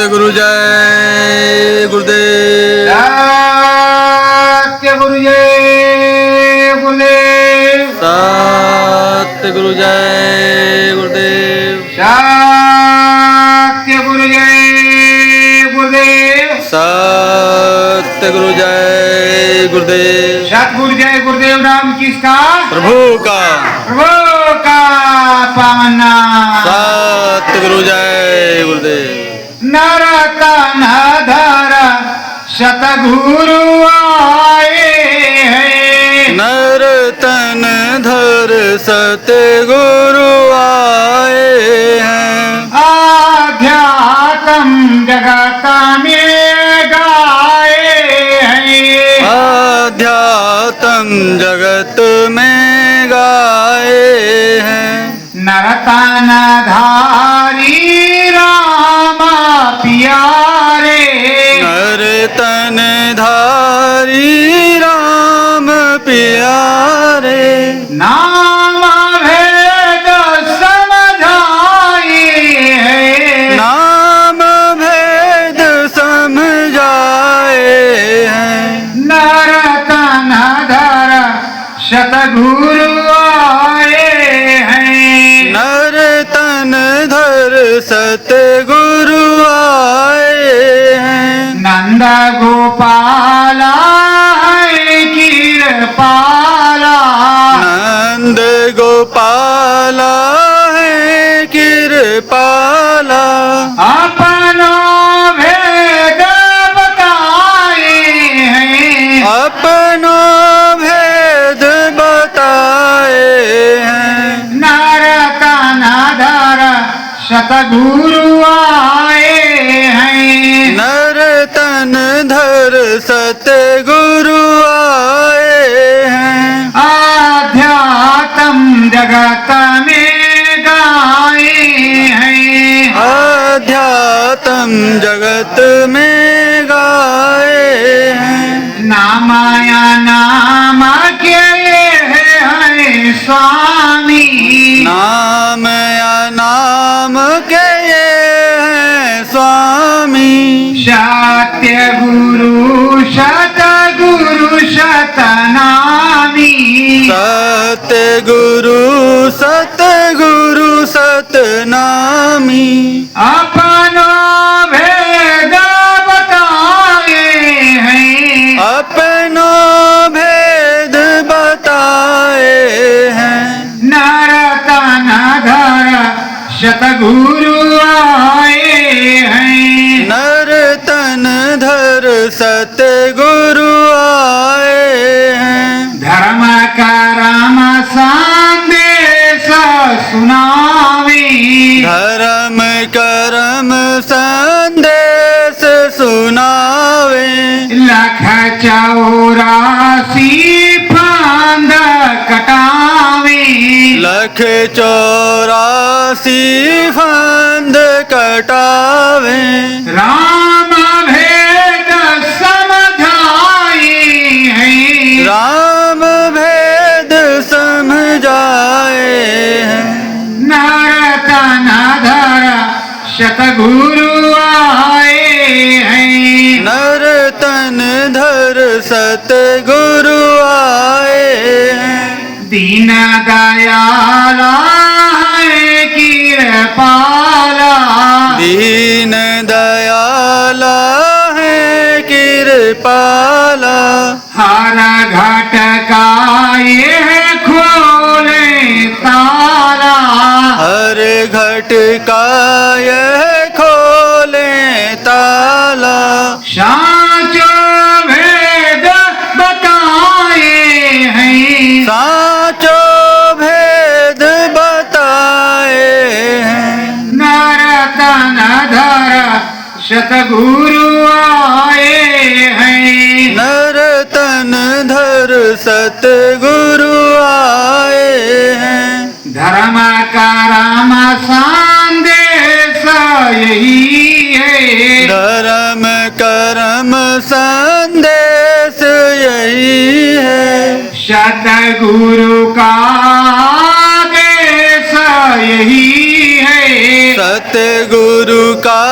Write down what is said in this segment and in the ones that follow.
सतगुरु जय गुरुदेव। सतगुरु जय गुरुदेव। सतगुरु जय गुरुदेव। सतगुरु जय गुरुदेव। सतगुरु जय गुरुदेव। सतगुरु जय गुरुदेव नाम किसका? प्रभु का। प्रभु का पावन नाम। सतगुरु जय गुरुदेव। नरतन धर सतगुरु आए हैं। नरतन धर सतगुरु आए हैं। आध्यात्म जगत में गाए हैं। आध्यात्म जगत में गाए हैं। नरतन धारी राम प्यारे। नरतन धारी राम प्यारे। नाम भेद समझाए हैं। नाम भेद समझाए हैं। नरतन धर सतगुरु आए हैं। नरतन धर सतगुरु आए हैं। नंद गोपाला है कृपाला। नंद गोपाला है कृपाला। अपनो भेद बताए हैं। अपनो भेद बताए हैं। नरतन धर सतगुरु आए हैं। नरतन धर सतगुरु आए हैं। आध्यात्म जगत में गाए हैं। आध्यात्म जगत में गाए हैं। नामाया नाम के हैं स्वामी। नाम या नाम के ये हैं स्वामी। सत्य गुरु सतगुरु सतनामी। सतगुरु सतगुरु सतनामी। अपनो भेद बताए हैं। अपनो भेद बताए हैं। नरतन धर सतगुरु आए हैं। नरतन धर सतगुरु आए हैं। धर्म करम संदेश सुनावे। धर्म करम संदेश सुनावे। लख 84 फांद कटावे। लख 84 फंद कटावे। राम भेद समझाए हैं। राम भेद समझाए हैं। नरतन धर सतगुरु आए हैं। नरतन धर सतगुरु आए हैं। दीन दयाला है कृपाला। दीन दयाला है कृपाला। हर घट का ये खोले ताला। हर घट का यह खोले ताला। साचो भेद बताए हैं। साचो भेद बताए हैं। नरतन धर सतगुरु आए हैं। नरतन धर सतगुरु आए हैं। धर्म करम संदेश यही है। धर्म करम संदेश यही है। सतगुरु का आदेश यही है। सतगुरु का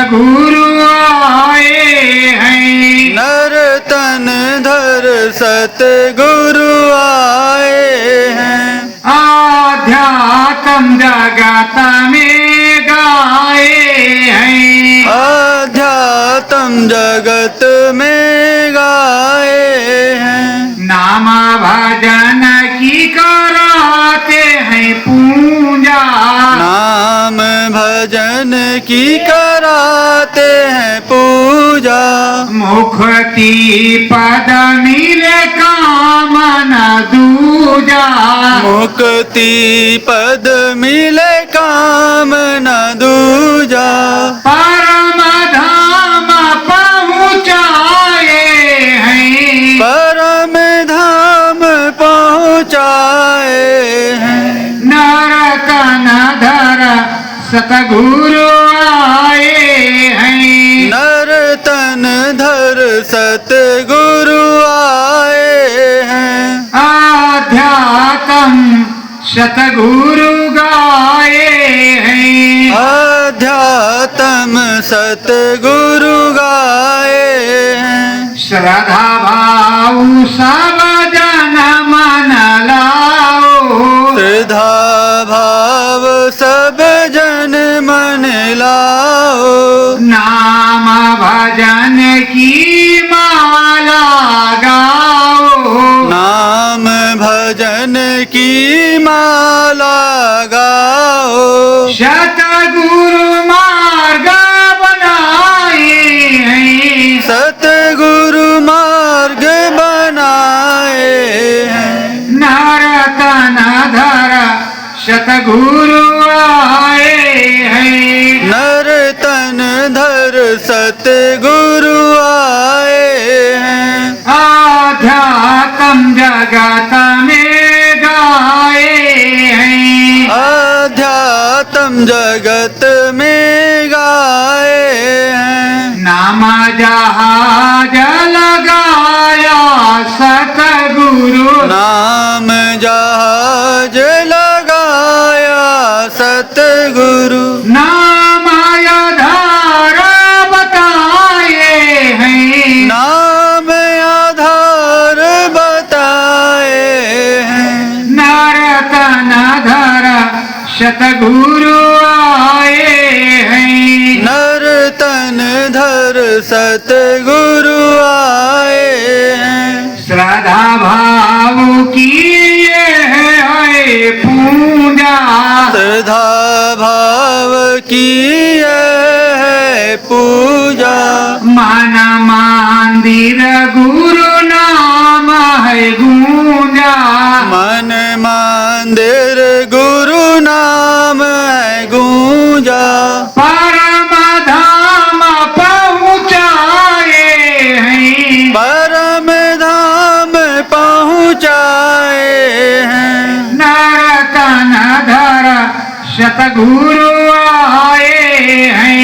सतगुरु आए हैं। नर तन धर सतगुरु आए हैं। आध्यात्म जगत में गाए हैं। आध्यात्म जगत में गाए हैं। नाम भजन की कराते हैं पूजा। नाम भजन की कराते हैं पूजा। मुक्ति पद मिले कामना दूजा। मुक्ति पद मिले कामना दूजा। परम धाम पहुँचाए हैं। परम धाम पहुँचाए हैं। नरतन धर सतगुरु आए हैं। नर तन धर सतगुरु आए हैं। आध्यात्म सतगुरु गाए हैं। आध्यात्म सतगुरु गाए हैं। श्रद्धा भाव सब जन मन लाओ। श्रद्धा भाव सब जन मन लाओ। नाम भजन की माला गाओ। नाम भजन की माला गाओ। सतगुरु मार्ग बनाए हैं। सतगुरु मार्ग बनाए हैं। नरतन धर सतगुरु आए हैं। नर तन धर सतगुरु आए हैं। आध्यात्म जगत में गाए हैं। आध्यात्म जगत में गाए हैं। नाम जहाज लगाया सतगुरु। नाम जहाज लगाया सतगुरु। नाम आधार बताए हैं। नाम आधार बताए हैं। नरतन धर सतगुरु आए हैं। नर तन धर सतगुरु आए हैं। श्रद्धा भाव की ये है पूजा। श्रद्धा भाव की है पूजा। मन मंदिर गुरु नाम है गूंजा। मन मंदिर गुरु नाम है गूंजा। परम धाम पहुँचाए हैं। परम धाम पहुँचाए हैं। नरतन धर सतगुरु आए हैं।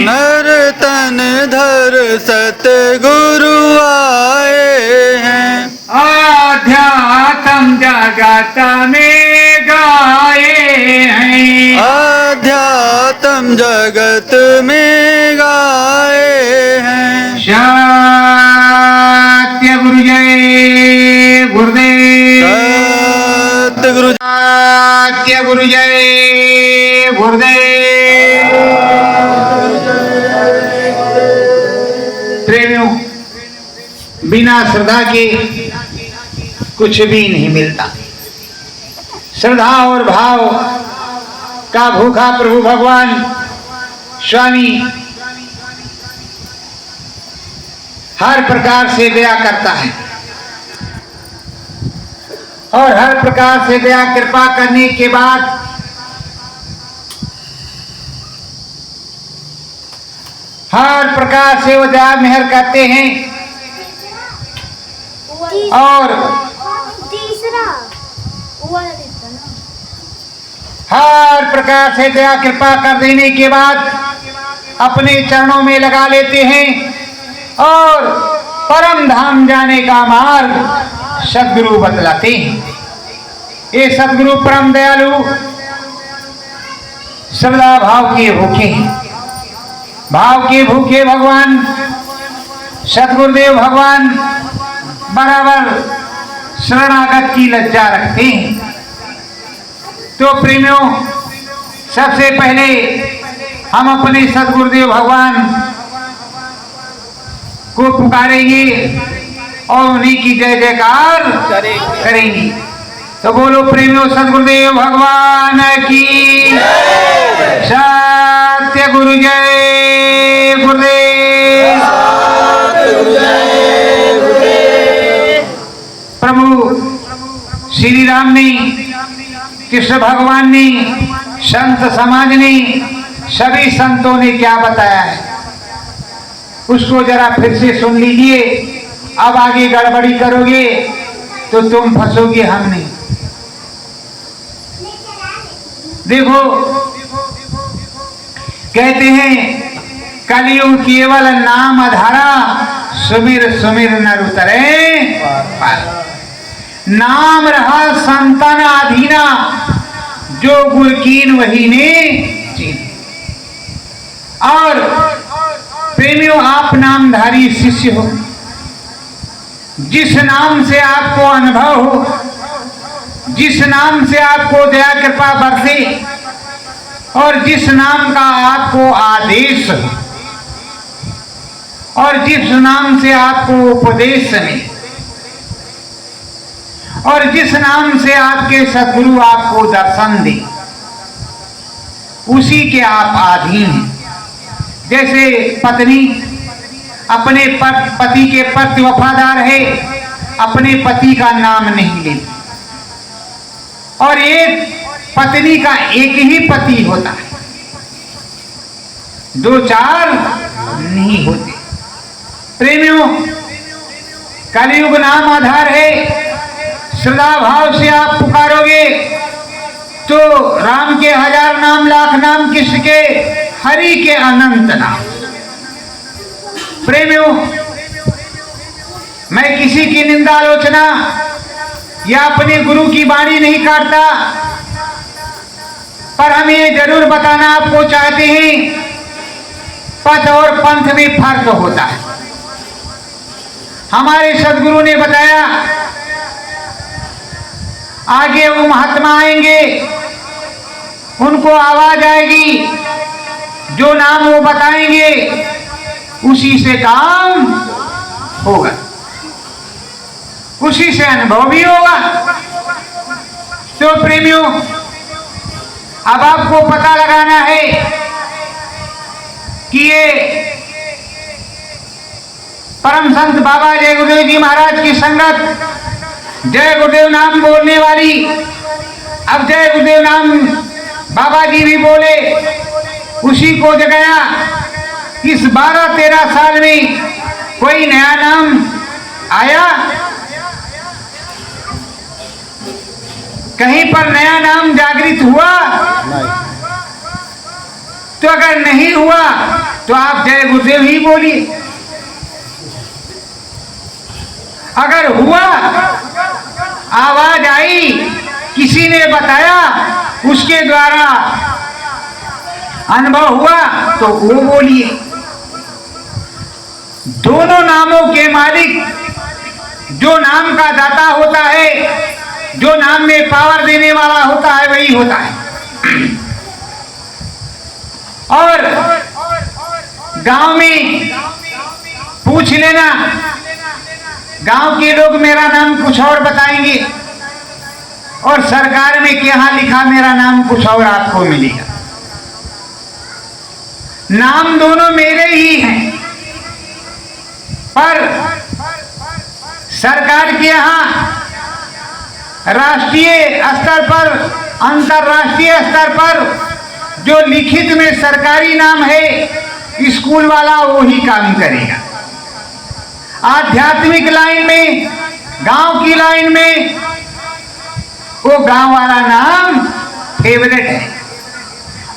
नर तन धर सतगुरु आए हैं। आध्यात्म जगत में गाए हैं। आध्यात्म जगत में गाए हैं। सत्य गुरु जय गुरुदेव। सतगुरु सत्य गुरु जय गुरुदेव। प्रेमियों, बिना श्रद्धा के कुछ भी नहीं मिलता। श्रद्धा और भाव का भूखा प्रभु भगवान स्वामी हर प्रकार से दया करता है और हर प्रकार से दया कृपा करने के बाद हर प्रकार से वो दया मेहर करते हैं और हर प्रकार से दया कृपा कर देने के बाद अपने चरणों में लगा लेते हैं और परम धाम जाने का मार्ग सद्गुरु बतलाते हैं। ये सद्गुरु परम दयालु श्रद्धा भाव के भूखे हैं। भाव के भूखे भगवान सतगुरुदेव भगवान बराबर शरणागत की लज्जा रखते हैं। तो प्रेमियों, सबसे पहले हम अपने सतगुरुदेव भगवान को पुकारेंगे और उन्हीं की जय जयकार करेंगे। तो बोलो प्रेमियों, सतगुरुदेव भगवान की सत्य गुरु जय गुरुदेव। प्रभु श्री राम ने, कृष्ण भगवान ने, संत समाज ने, सभी संतों ने क्या बताया है उसको जरा फिर से सुन लीजिए। अब आगे गड़बड़ी करोगे तो तुम फंसोगे, हम नहीं। देखो, कहते हैं कलियुग केवल नाम आधारा, सुमिर सुमिर नर उतरे पार। नाम रहा संतन अधीना, जो गुर कीन वही ने चीन। और प्रेमियों, आप नामधारी शिष्य हो, जिस नाम से आपको अनुभव हो, जिस नाम से आपको दया कृपा बरसे और जिस नाम का आपको आदेश हो और जिस नाम से आपको उपदेश मिले और जिस नाम से आपके सद्गुरु आपको दर्शन दे, उसी के आप अधीन हैं। जैसे पत्नी अपने पति के प्रति वफादार है, अपने पति का नाम नहीं लेती। और एक पत्नी का एक ही पति होता है, दो चार नहीं होते। प्रेमियों, कलियुग नाम आधार है। श्रद्धा भाव से आप पुकारोगे तो राम के 1000 नाम, लाख नाम, कृष्ण के, हरि के अनंत नाम। प्रेमियों, मैं किसी की निंदा आलोचना या अपने गुरु की वाणी नहीं काटता, पर हम ये जरूर बताना आपको चाहते हैं, पथ और पंथ में फर्क होता है। हमारे सदगुरु ने बताया, आगे वो महात्मा आएंगे, उनको आवाज आएगी, जो नाम वो बताएंगे उसी से काम होगा, उसी से अनुभव भी होगा। तो प्रेमियों, अब आपको पता लगाना है कि ये परम संत बाबा जय गुरुदेव जी महाराज की संगत, जय गुरुदेव नाम बोलने वाली, अब जय गुरुदेव नाम बाबा जी भी बोले, उसी को जगाया। इस 12-13 साल में कोई नया नाम आया? कहीं पर नया नाम जागृत हुआ? तो अगर नहीं हुआ तो आप जय गुरुदेव ही बोलिए। अगर हुआ, आवाज आई, किसी ने बताया, उसके द्वारा अनुभव हुआ, तो वो बोलिए। दोनों नामों के मालिक, जो नाम का दाता होता है, जो नाम में पावर देने वाला होता है, वही होता है। और गांव में पूछ लेना, गांव के लोग मेरा नाम कुछ और बताएंगे और सरकार में क्या लिखा मेरा नाम कुछ और आपको मिलेगा। नाम दोनों मेरे ही हैं, पर सरकार के यहाँ राष्ट्रीय स्तर पर, अंतरराष्ट्रीय स्तर पर जो लिखित में सरकारी नाम है, स्कूल वाला वो ही काम करेगा। आध्यात्मिक लाइन में, गांव की लाइन में, वो गांव वाला नाम फेवरेट है,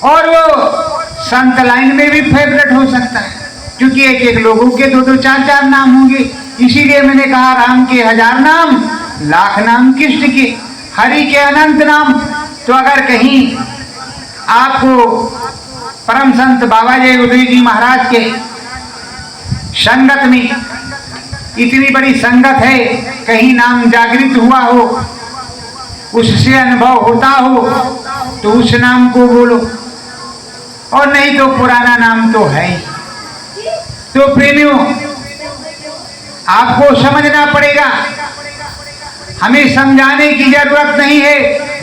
और वो संत लाइन में भी फेवरेट हो सकता है, क्योंकि एक एक लोगों के 2-2, 4-4 नाम होंगे। इसीलिए मैंने कहा, राम के 1000 नाम, लाख नाम, कृष्ण के, हरि के अनंत नाम। तो अगर कहीं आपको परम संत बाबा जय गुरुदेव जी महाराज के संगत में इतनी बड़ी संगत है, कहीं नाम जागृत हुआ हो, उससे अनुभव होता हो तो उस नाम को बोलो, और नहीं तो पुराना नाम तो है ही। तो प्रेमियों, आपको समझना पड़ेगा, हमें समझाने की जरूरत नहीं है।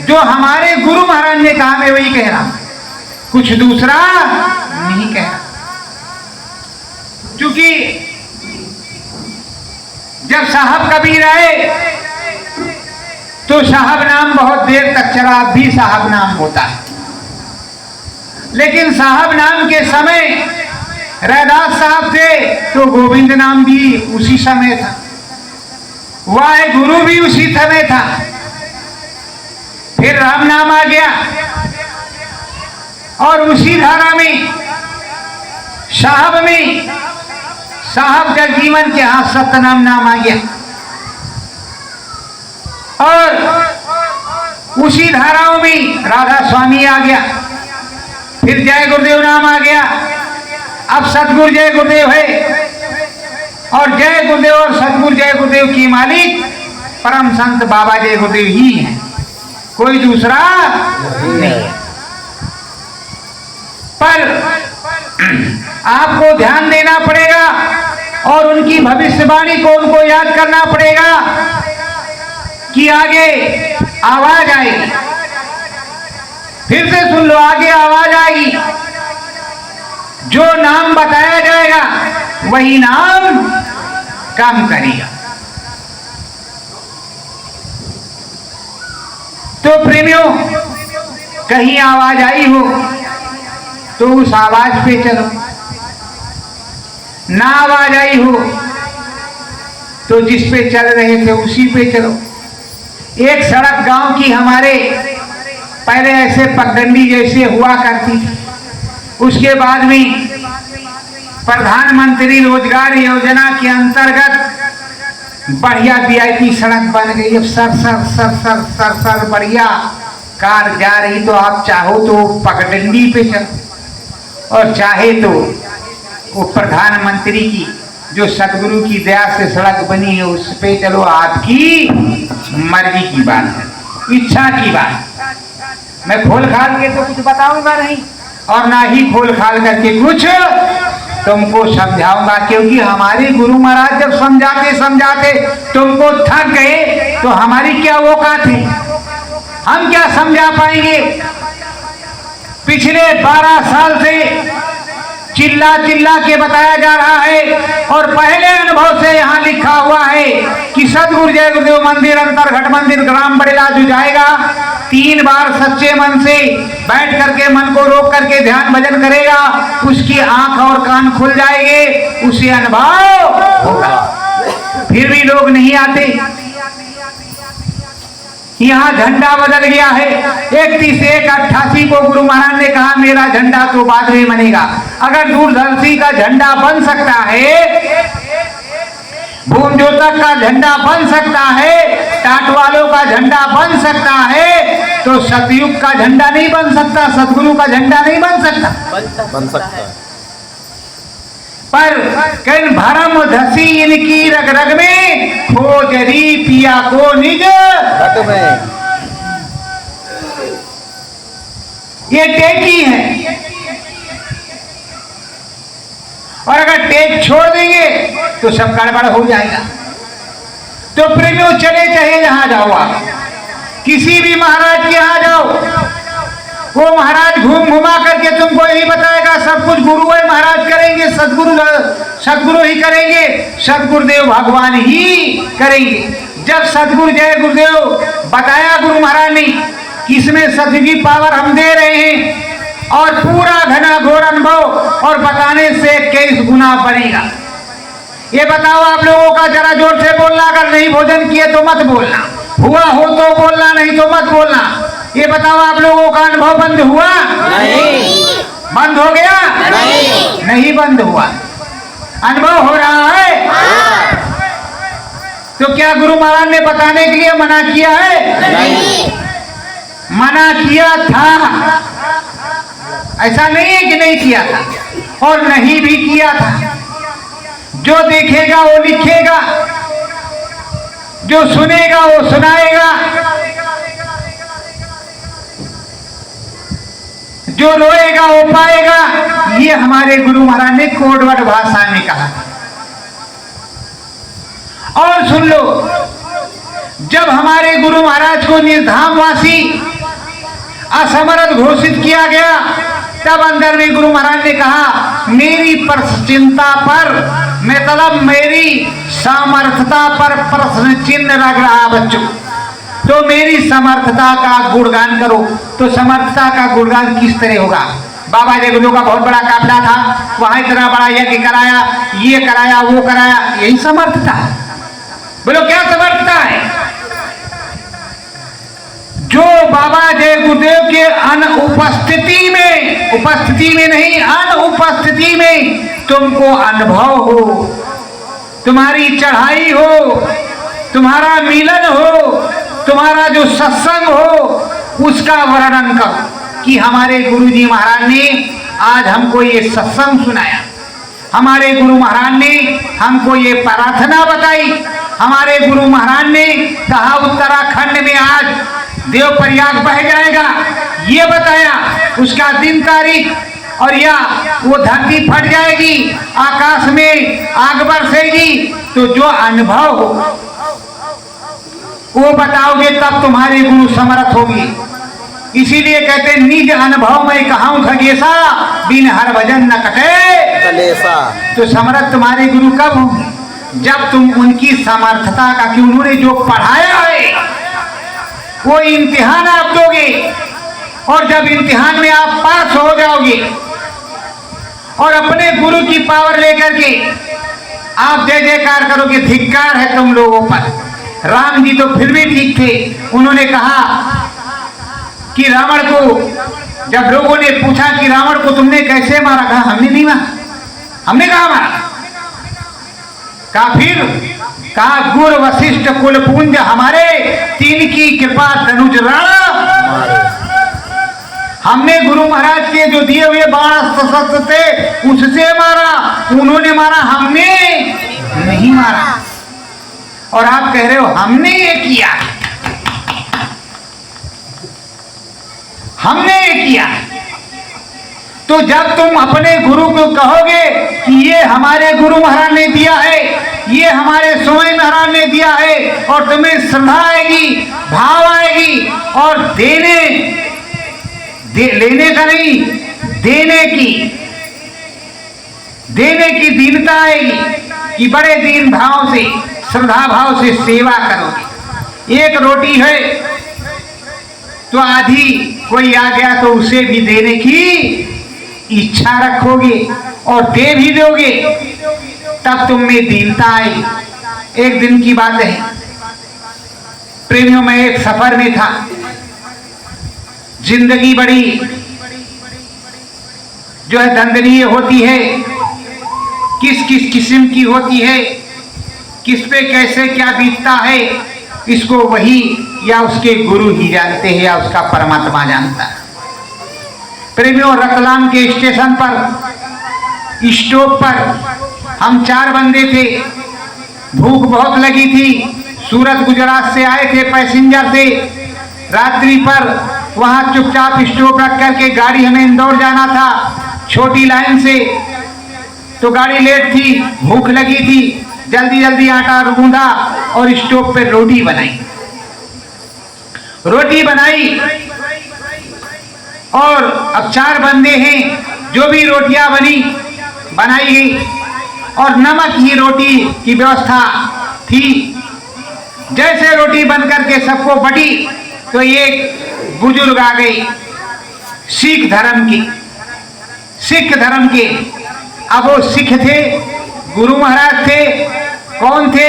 जो हमारे गुरु महाराज ने कहा मैं वही कह रहा हूं, कुछ दूसरा नहीं कह रहा। क्योंकि जब साहब कबीर आए तो साहब नाम बहुत देर तक चला, अब भी साहब नाम होता है, लेकिन साहब नाम के समय रैदास साहब थे तो गोविंद नाम भी उसी समय था, वाहे गुरु भी उसी समय था। फिर राम नाम आ गया और उसी धारा में साहब जगजीवन के हाथ सत्यनाम नाम आ गया, और उसी धाराओं में राधा स्वामी आ गया। फिर जय गुरुदेव नाम आ गया, अब सतगुरु जय गुरुदेव है, और जय गुरुदेव और सतगुरु जय गुरुदेव की मालिक परम संत बाबा जय गुरुदेव ही हैं, कोई दूसरा नहीं है। पर आपको ध्यान देना पड़ेगा और उनकी भविष्यवाणी को उनको याद करना पड़ेगा कि आगे आवाज आएगी। फिर से सुन लो, आगे आवाज आएगी, जो नाम बताया जाएगा वही नाम काम करेगा। तो प्रेमियों, कहीं आवाज आई हो तो उस आवाज पे चलो, ना आवाज आई हो तो जिस पे चल रहे थे उसी पे चलो। एक सड़क गांव की हमारे पहले ऐसे पगडंडी जैसे हुआ करती थी, उसके बाद में प्रधानमंत्री रोजगार योजना के अंतर्गत बढ़िया वीआईपी सड़क बन गई। अब सर बढ़िया कार जा रही, तो आप चाहो तो पगडंडी पे चलो, और चाहे तो वो प्रधानमंत्री की जो सतगुरु की दया से सड़क बनी है उस पे चलो, आपकी मर्जी की बात है, इच्छा की बात। मैं खोल खाल के तो कुछ बताऊंगा नहीं, और ना ही खोल खाल करके कुछ तुमको समझाऊंगा, क्योंकि हमारे गुरु महाराज जब समझाते तुमको थक गए तो हमारी क्या औकात है, हम क्या समझा पाएंगे। पिछले 12 साल से चिल्ला के बताया जा रहा है, और पहले अनुभव से यहाँ लिखा हुआ है कि सतगुरु जय गुरुदेव मंदिर अंतरघट मंदिर ग्राम बड़ेला जो जाएगा 3 बार सच्चे मन से बैठ करके मन को रोक करके ध्यान भजन करेगा, उसकी आंख और कान खुल जाएंगे, उसे अनुभव होगा। फिर भी लोग नहीं आते। यहाँ झंडा बदल गया है, 31 से 88 को गुरु महाराज ने कहा मेरा झंडा तो बाद में बनेगा। अगर दूरदर्शी का झंडा बन सकता है, भूम ज्योतक का झंडा बन सकता है, टाट वालों का झंडा बन सकता है, तो सतयुग का झंडा नहीं बन सकता, सतगुरु का झंडा नहीं बन सकता। पर कल भरम धसी इनकी रग रग में, खोजरी पिया को निज में। ये टेकी है, और अगर टेक छोड़ देंगे तो सब गड़बड़ हो जाएगा। तो प्रेमियों, चले चाहे जहां जाओ, आप किसी भी महाराज के यहाँ जाओ, वो महाराज घूम घुमा करके तुमको यही बताएगा सब कुछ गुरु है, महाराज करेंगे, सतगुरु ही करेंगे, सतगुरुदेव भगवान ही करेंगे। जब सतगुरु जय गुरुदेव बताया गुरु महाराज ने कि इसमें सतयुगी की पावर हम दे रहे हैं, और पूरा घना घोर अनुभव और बताने से 21 गुना बढ़ेगा। ये बताओ आप लोगों का, जरा जोर से बोलना, अगर नहीं भोजन किए तो मत बोलना, हुआ हो तो बोलना, नहीं तो मत बोलना। ये बताओ आप लोगों का अनुभव बंद हुआ? नहीं। बंद हो गया? नहीं बंद हुआ, अनुभव हो रहा है। तो क्या गुरु महाराज ने बताने के लिए मना किया है? नहीं। मना किया था, ऐसा नहीं है कि नहीं किया था, और नहीं भी किया था। जो देखेगा वो लिखेगा, जो सुनेगा वो सुनाएगा, जो रोएगा वो पाएगा। ये हमारे गुरु महाराज ने कोडवट भाषा में कहा। और सुन लो, जब हमारे गुरु महाराज को निर्धामवासी असमर्थ घोषित किया गया, तब अंदर में गुरु महाराज ने कहा, मेरी चिंता पर मतलब मेरी सामर्थ्यता पर प्रश्न चिन्ह लग रहा बच्चों। तो मेरी समर्थता का गुणगान करो। तो समर्थता का गुणगान किस तरह होगा? बाबा जगदू का बहुत बड़ा काफिला था, वहां इतना बड़ा यज्ञ कराया, ये कराया, वो कराया, यही समर्थता है। बोलो क्या समर्थता है? जो बाबा जय गुरुदेव के अनुपस्थिति में, उपस्थिति में नहीं, अनुपस्थिति में तुमको अनुभव हो, तुम्हारी चढ़ाई हो, तुम्हारा मिलन हो, तुम्हारा जो सत्संग हो, उसका वर्णन करो कि हमारे गुरुजी महाराज ने आज हमको ये सत्संग सुनाया, हमारे गुरु महाराज ने हमको ये प्रार्थना बताई, हमारे गुरु महाराज ने कहा उत्तराखंड में आज देव प्रयाग बह जाएगा, ये बताया, उसका दिन तारीख, और या वो धरती फट जाएगी, आकाश में आग बरसेगी। तो जो अनुभव हो वो बताओगे, तब तुम्हारे गुरु समर्थ होंगे। इसीलिए कहते निज अनुभव में कहाऊं खगेसा, बिन हर भजन न कटे कलेसा। तो समर्थ तुम्हारे गुरु कब होंगे? जब तुम उनकी समर्थता का, कि उन्होंने जो पढ़ाया है वो इम्तिहान आप दोगे, और जब इम्तिहान में आप पास हो जाओगे और अपने गुरु की पावर लेकर के आप जय जयकार करोगे, धिक्कार है तुम लोगों पर। राम जी तो फिर भी ठीक थे, उन्होंने कहा कि रावण को, जब लोगों ने पूछा कि रावण को तुमने कैसे मारा, कहा हमने नहीं मारा। हमने कहा मारा? कहा फिर? कहा गुर वशिष्ठ कुलपुंज हमारे, तीन की कृपा तनुज राणा। हमने गुरु महाराज के जो दिए हुए बाण शस्त्र थे उससे मारा, उन्होंने मारा, हमने नहीं मारा। और आप कह रहे हो हमने ये किया, हमने ये किया। तो जब तुम अपने गुरु को कहोगे कि ये हमारे गुरु महाराज ने दिया है, ये हमारे स्वामी महाराज ने दिया है, और तुम्हें श्रद्धा आएगी, भाव आएगी, और लेने का नहीं, देने की दीनता आएगी कि बड़े दीन भाव से, श्रद्धा भाव से सेवा करोगे। एक रोटी है तो आधी कोई आ गया तो उसे भी देने की इच्छा रखोगे और दे भी दोगे, तब तुम में दीनता आई। एक दिन की बात है, प्रेमियों में एक सफर में था। जिंदगी बड़ी जो है दंदनीय होती है, किस किस किस्म की होती है, किस पे कैसे क्या बीतता है, इसको वही या उसके गुरु ही जानते हैं या उसका परमात्मा जानता है। प्रेमियों, रतलाम के स्टेशन पर स्टॉप पर हम 4 बंदे थे। भूख बहुत लगी थी, सूरत गुजरात से आए थे पैसेंजर से। रात्रि पर वहां चुपचाप स्टॉप रख करके गाड़ी, हमें इंदौर जाना था छोटी लाइन से, तो गाड़ी लेट थी, भूख लगी थी, जल्दी जल्दी आटा गूंदा और स्टोव पे रोटी बनाई और अब 4 बंदे हैं। जो भी रोटियां बनाई गई और नमक ही रोटी की व्यवस्था थी। जैसे रोटी बन करके सबको बटी तो एक बुजुर्ग आ गई, सिख धर्म के। अब वो सिख थे, गुरु महाराज थे। कौन थे?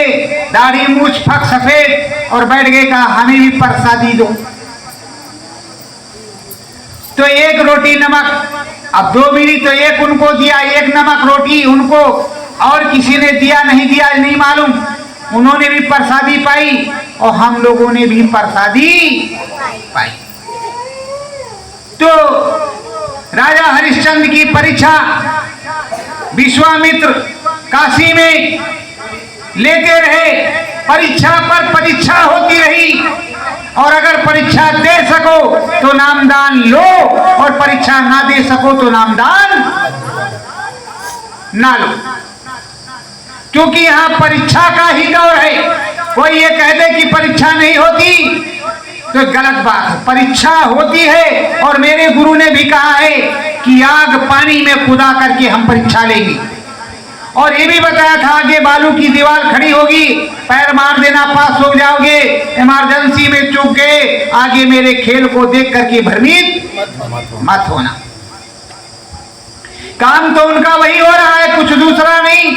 दाढ़ी मूछ फक सफेद, और बैठ गए, कहा हमें भी प्रसादी दो। तो एक रोटी नमक, अब 2 मिली तो एक उनको दिया, एक नमक रोटी उनको, और किसी ने दिया नहीं दिया नहीं मालूम। उन्होंने भी प्रसादी पाई और हम लोगों ने भी प्रसादी पाई। तो राजा हरिश्चंद्र की परीक्षा विश्वामित्र काशी में लेते रहे। परीक्षा पर परीक्षा होती रही, और अगर परीक्षा दे सको तो नामदान लो, और परीक्षा ना दे सको तो नामदान ना लो। क्योंकि यहां परीक्षा का ही दौर है। कोई ये कह दे कि परीक्षा नहीं होती तो गलत बात है। परीक्षा होती है, और मेरे गुरु ने भी कहा है कि आग पानी में खुदा करके हम परीक्षा लेंगे। और ये भी बताया था आगे बालू की दीवार खड़ी होगी, पैर मार देना पास हो जाओगे, इमरजेंसी में चूक गए, आगे मेरे खेल को देख करके भ्रमित मत होना। काम तो उनका वही हो रहा है, कुछ दूसरा नहीं।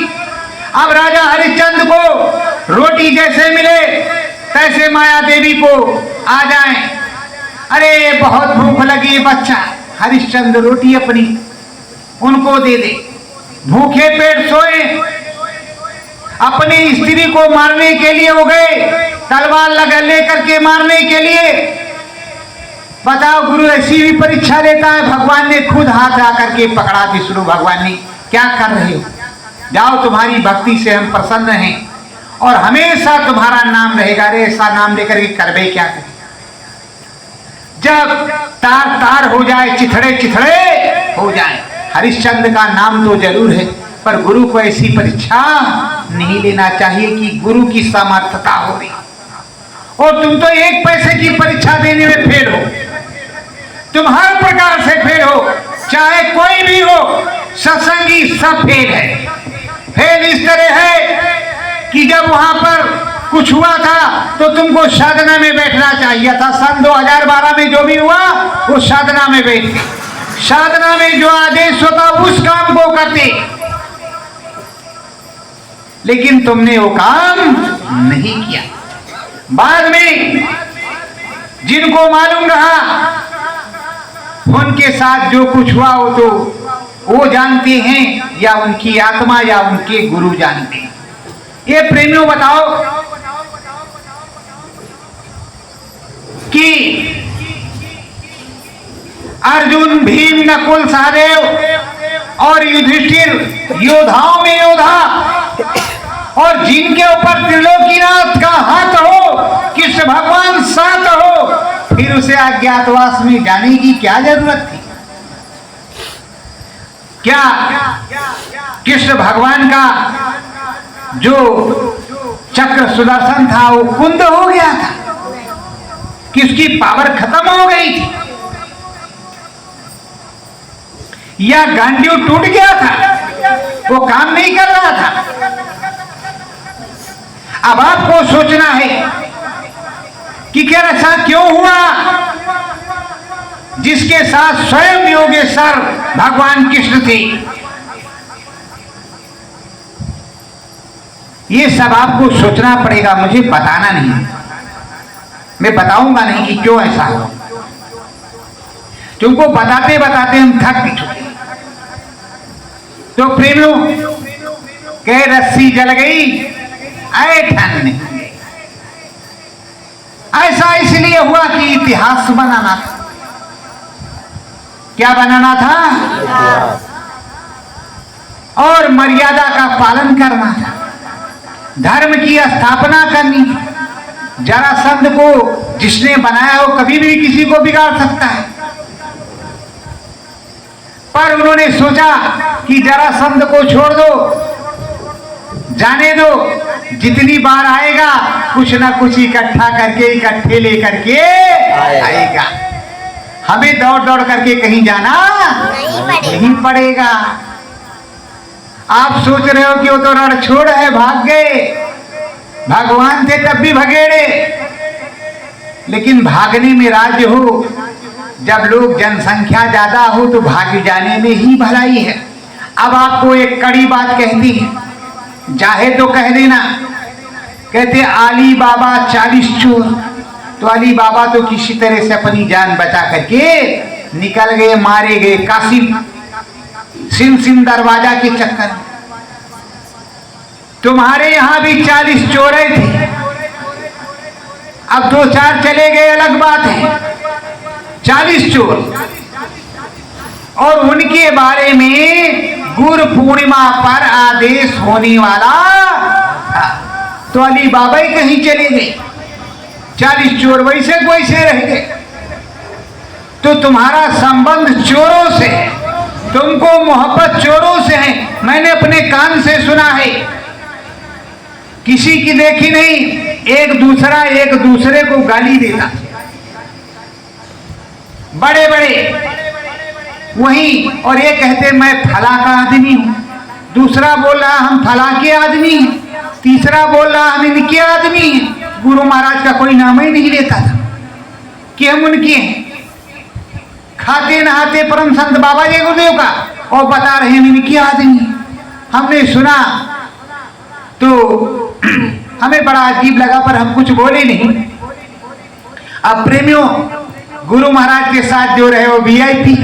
अब राजा हरिश्चंद्र को रोटी जैसे मिले तैसे माया देवी को आ जाए। अरे बहुत भूख लगी बच्चा, हरिश्चंद्र रोटी अपनी उनको दे दे। भूखे पेट सोए, अपनी स्त्री को मारने के लिए हो गए, तलवार लगा लेकर के मारने के लिए। बताओ गुरु ऐसी भी परीक्षा लेता है। भगवान ने खुद हाथ आकर के पकड़ा विष्णु भगवान ने, क्या कर रहे हो, जाओ तुम्हारी भक्ति से हम प्रसन्न हैं और हमेशा तुम्हारा नाम रहेगा। रे ऐसा नाम लेकर के करबे क्या करें। जब तार तार हो जाए, चिथड़े चिथड़े हो जाए। हरिश्चंद्र का नाम तो जरूर है, पर गुरु को ऐसी परीक्षा नहीं लेना चाहिए कि गुरु की समर्थता हो रही, और तुम तो एक पैसे की परीक्षा देने में फेल हो। तुम हर प्रकार से फेल हो, चाहे कोई भी हो, सत्संगी सब फेल है। फेल इस तरह है कि जब वहां पर कुछ हुआ था तो तुमको साधना में बैठना चाहिए था। सन 2012 में जो भी हुआ वो साधना में बैठते, साधना में जो आदेश होता उस काम को करते, लेकिन तुमने वो काम नहीं किया। बाद में जिनको मालूम रहा उनके साथ जो कुछ हुआ वो तो वो जानते हैं, या उनकी आत्मा या उनके गुरु जानते हैं। ये प्रेमियों बताओ कि अर्जुन, भीम, नकुल, सहदेव और युधिष्ठिर योद्धाओं में योद्धा, और जिनके ऊपर त्रिलोकीनाथ का हाथ हो, कृष्ण भगवान साथ हो, फिर उसे अज्ञातवास में जाने की क्या जरूरत थी। क्या कृष्ण भगवान का जो चक्र सुदर्शन था वो कुंद हो गया था कि उसकी पावर खत्म हो गई थी, या गांडीव टूट गया था, वो काम नहीं कर रहा था। अब आपको सोचना है कि क्या ऐसा क्यों हुआ, जिसके साथ स्वयं योगेश्वर भगवान कृष्ण थे। ये सब आपको सोचना पड़ेगा, मुझे बताना नहीं। मैं बताऊंगा नहीं कि क्यों ऐसा हुआ, तुमको बताते बताते हम थक भी चुके। तो प्रेमियों कह रस्सी जल गई ऐठन नहीं। ऐसा इसलिए हुआ कि इतिहास बनाना था। क्या बनाना था? और मर्यादा का पालन करना था, धर्म की स्थापना करनी थी। जरासंध को जिसने बनाया हो कभी भी किसी को बिगाड़ सकता है, पर उन्होंने सोचा कि जरासंध को छोड़ दो, जाने दो, जितनी बार आएगा कुछ ना कुछ इकट्ठा करके इकट्ठे लेकर के आएगा। हमें दौड़ दौड़ करके कहीं जाना नहीं पड़ेगा। आप सोच रहे हो कि वो तो रण छोड़ है, भाग गए। भगवान थे तब भी भगेड़े, लेकिन भागने में राज्य हो। जब लोग जनसंख्या ज्यादा हो तो भाग जाने में ही भलाई है। अब आपको एक कड़ी बात कहती है, चाहे तो कह देना। कहते अली बाबा 40 चोर, तो अली बाबा तो किसी तरह से अपनी जान बचा करके निकल गए, मारे गए कासिम सिम दरवाजा के चक्कर। तुम्हारे यहां भी 40 चोरे थे, अब 2-4 चले गए अलग बात है। 40 चोर, और उनके बारे में गुरु पूर्णिमा पर आदेश होने वाला था। तो अली बाबा ही कहीं चले गए, 40 चोर वैसे वैसे रह गए। तो तुम्हारा संबंध चोरों से है, तुमको मोहब्बत चोरों से है। मैंने अपने कान से सुना है, किसी की देखी नहीं, एक दूसरे को गाली देता, बड़े बड़े वही। और ये कहते मैं फला का आदमी हूं, दूसरा बोल रहा हम फला के आदमी हैं, तीसरा बोल रहा हम इनके आदमी हैं। गुरु महाराज का कोई नाम ही नहीं लेता था कि हम उनके हैं। खाते नहाते परम संत बाबा जी गुरुदेव का और बता रहे हैं इनके आदमी। हमने सुना तो हमें बड़ा अजीब लगा, पर हम कुछ बोले नहीं। अब प्रेमियों, गुरु महाराज के साथ जो रहे वो वीआईपी,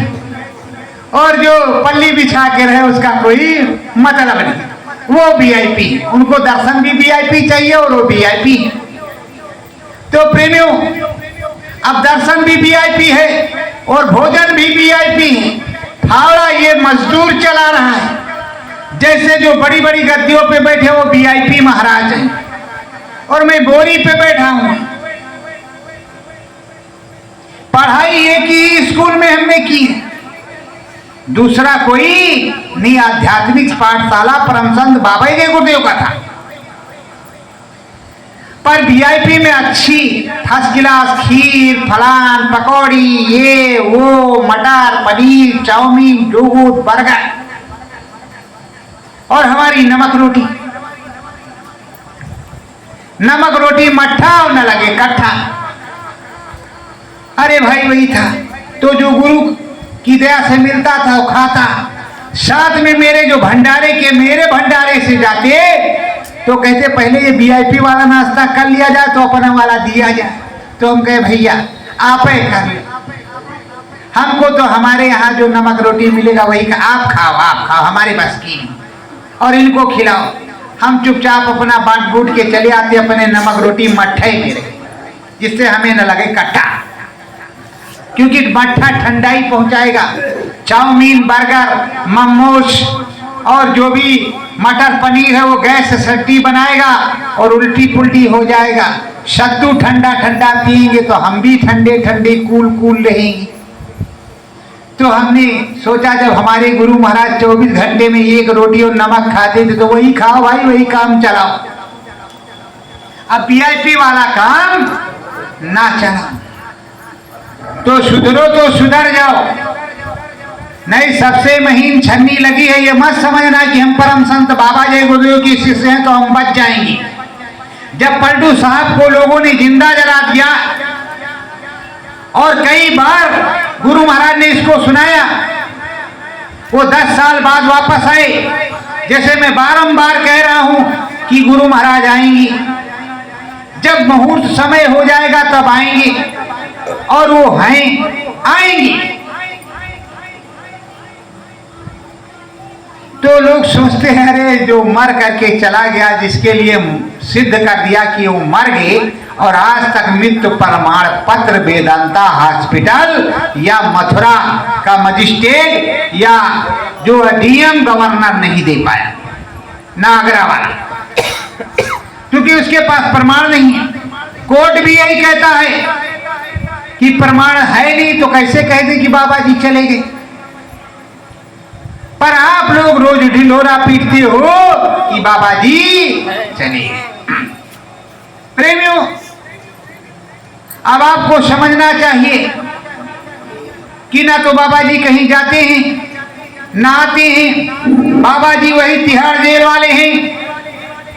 और जो पल्ली बिछा के रहे उसका कोई मतलब नहीं, वो वीआईपी। उनको दर्शन भी वीआईपी चाहिए और वो वीआईपी। तो प्रेमियों, अब दर्शन भी वीआईपी है और भोजन भी वीआईपी है। फावड़ा ये मजदूर चला रहा है, जैसे जो बड़ी बड़ी गद्दियों पे बैठे वो वीआईपी महाराज है, और मैं बोरी पे बैठा हूं। पढ़ाई एक ही स्कूल में हमने की है, दूसरा कोई नहीं। आध्यात्मिक पाठशाला परम संत बाबा जी गुरुदेव का था, पर वीआईपी में अच्छी फर्स्ट क्लास खीर, फलान, पकौड़ी, ये वो, मटर पनीर, चाउमीन, दूध, बर्गर, और हमारी नमक रोटी मट्ठा और न लगे कट्ठा। अरे भाई वही था। तो जो गुरु की दया से मिलता था वो खाता। साथ में मेरे जो भंडारे के, मेरे भंडारे से जाते तो कहते पहले ये वीआईपी वाला नाश्ता कर लिया जाए तो अपना वाला दिया जाए। तो हम कहे भैया आप ही कर लो, हमको तो हमारे यहाँ जो नमक रोटी मिलेगा वही का, आप खाओ हमारे बस की, और इनको खिलाओ। हम चुपचाप अपना बांट बूट के चले आते अपने नमक रोटी मट्ठे मेरे, जिससे हमें न लगे कट्टा, क्योंकि मट्ठा ठंडाई पहुंचाएगा। चाउमीन, बर्गर, मोमोज और जो भी मटर पनीर है वो गैस से सट्टी बनाएगा और उल्टी पुल्टी हो जाएगा। सत्तू ठंडा ठंडा पिएंगे तो हम भी ठंडे ठंडे कूल रहेंगे। तो हमने सोचा जब हमारे गुरु महाराज 24 घंटे में एक रोटी और नमक खाते थे तो वही खाओ भाई, वही काम चलाओ। अब वीआईपी वाला काम ना चला तो सुधरो तो सुधर जाओ, नहीं सबसे महीन छन्नी लगी है। ये मत समझना कि हम परम संत बाबा जय गुरुदेव की शिष्य हैं तो हम बच जाएंगे। जब पलटू साहब को लोगों ने जिंदा जला दिया और कई बार गुरु महाराज ने इसको सुनाया, वो 10 साल बाद वापस आए। जैसे मैं बारंबार कह रहा हूं कि गुरु महाराज आएंगे, जब मुहूर्त समय हो जाएगा तब आएंगे, और वो हैं आएंगे। तो लोग सोचते हैं अरे जो मर करके चला गया, जिसके लिए सिद्ध कर दिया कि वो मर गए, और आज तक मृत्यु प्रमाण पत्र वेदांता हॉस्पिटल या मथुरा का मजिस्ट्रेट या जो डीएम गवर्नर नहीं दे पाया, ना आगरा वाला, क्योंकि उसके पास प्रमाण नहीं है। कोर्ट भी यही कहता है कि प्रमाण है नहीं, तो कैसे कह दे कि बाबा जी चले गए। पर आप लोग रोज ढिंढोरा पीटते हो कि बाबा जी चले गए। प्रेमियों, अब आपको समझना चाहिए कि ना तो बाबा जी कहीं जाते हैं ना आते हैं। बाबा जी वही तिहाड़ जेल वाले हैं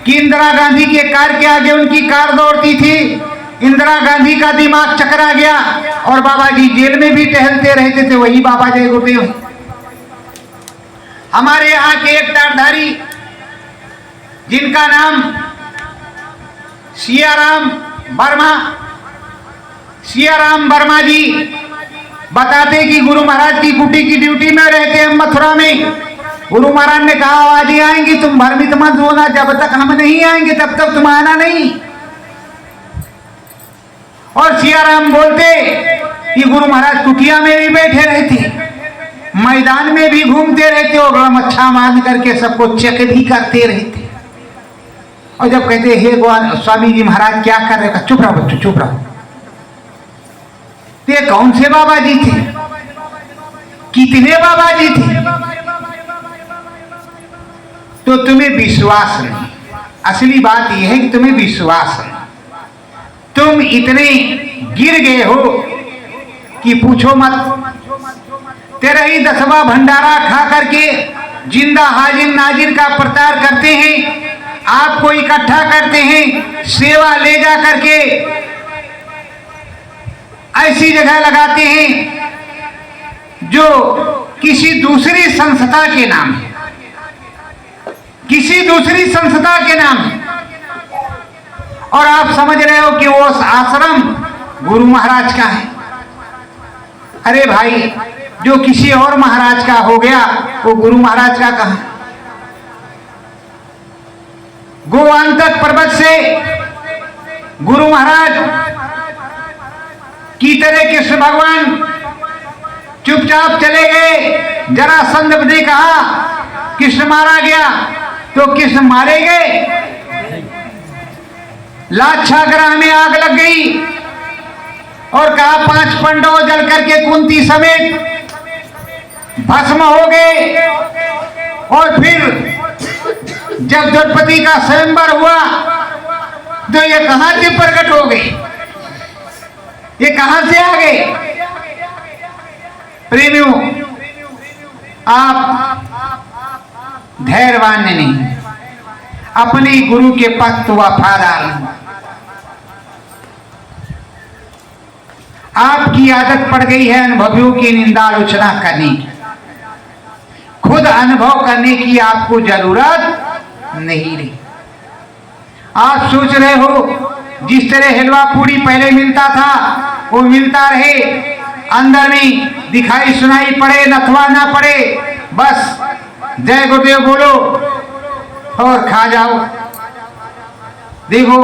कि इंदिरा गांधी के कार के आगे उनकी कार दौड़ती थी, इंदिरा गांधी का दिमाग चकरा गया और बाबा जी जेल में भी टहलते रहते थे। वही बाबा जय गुरुदेव। हमारे यहाँ के एक टारधारी जिनका नाम सियाराम वर्मा जी बताते कि गुरु महाराज की कुटी की ड्यूटी में रहते हैं मथुरा में। गुरु महाराज ने कहा आज ही आएंगी, तुम भ्रमित मत होना, जब तक हम नहीं आएंगे तब तक तुम आना नहीं। और सियाराम बोलते कि गुरु महाराज कुटिया में भी बैठे रहते, मैदान में भी घूमते रहते हो, गमछा बांध करके सबको चेक भी करते रहते। और जब कहते हे स्वामी जी महाराज क्या कर रहे, चुप रहो बच्चों चुप रहो। तो ये कौन से बाबा जी थे, कितने बाबा जी थे? तो तुम्हें विश्वास नहीं। असली बात यह है कि तुम्हें विश्वास नहीं। तुम इतने गिर गए हो कि पूछो मत। तेरा ही 10वां भंडारा खा करके जिंदा हाजिर नाजिर का प्रचार करते हैं, आपको इकट्ठा करते हैं, सेवा ले जा करके ऐसी जगह लगाते हैं जो किसी दूसरी संस्था के नाम है, किसी दूसरी संस्था के नाम है। और आप समझ रहे हो कि वो आश्रम गुरु महाराज का है। अरे भाई, जो किसी और महाराज का हो गया वो गुरु महाराज का कहां? गोवांतक पर्वत से गुरु महाराज की तरह कृष्ण भगवान चुपचाप चले गए। जरासंध ने कहा कृष्ण मारा गया तो कृष्ण मारे गए। लाक्षागृह में आग लग गई और कहा 5 पांडव जल करके कुंती समेत भस्म हो गए। और फिर जब द्रौपदी का स्वयंवर हुआ तो ये कहां से प्रकट हो गए, ये कहां से आ गए? प्रेमियों, आप धैर्यवान नहीं, अपने गुरु के पथ वफादार। आपकी आदत पड़ गई है अनुभवियों की निंदा आलोचना करने की। खुद अनुभव करने की आपको जरूरत नहीं रही। आप सोच रहे हो जिस तरह हलवा पूड़ी पहले मिलता था वो मिलता रहे, अंदर में दिखाई सुनाई पड़े नथवा ना पड़े, बस जय गुरुदेव बोलो और खा जाओ। देखो,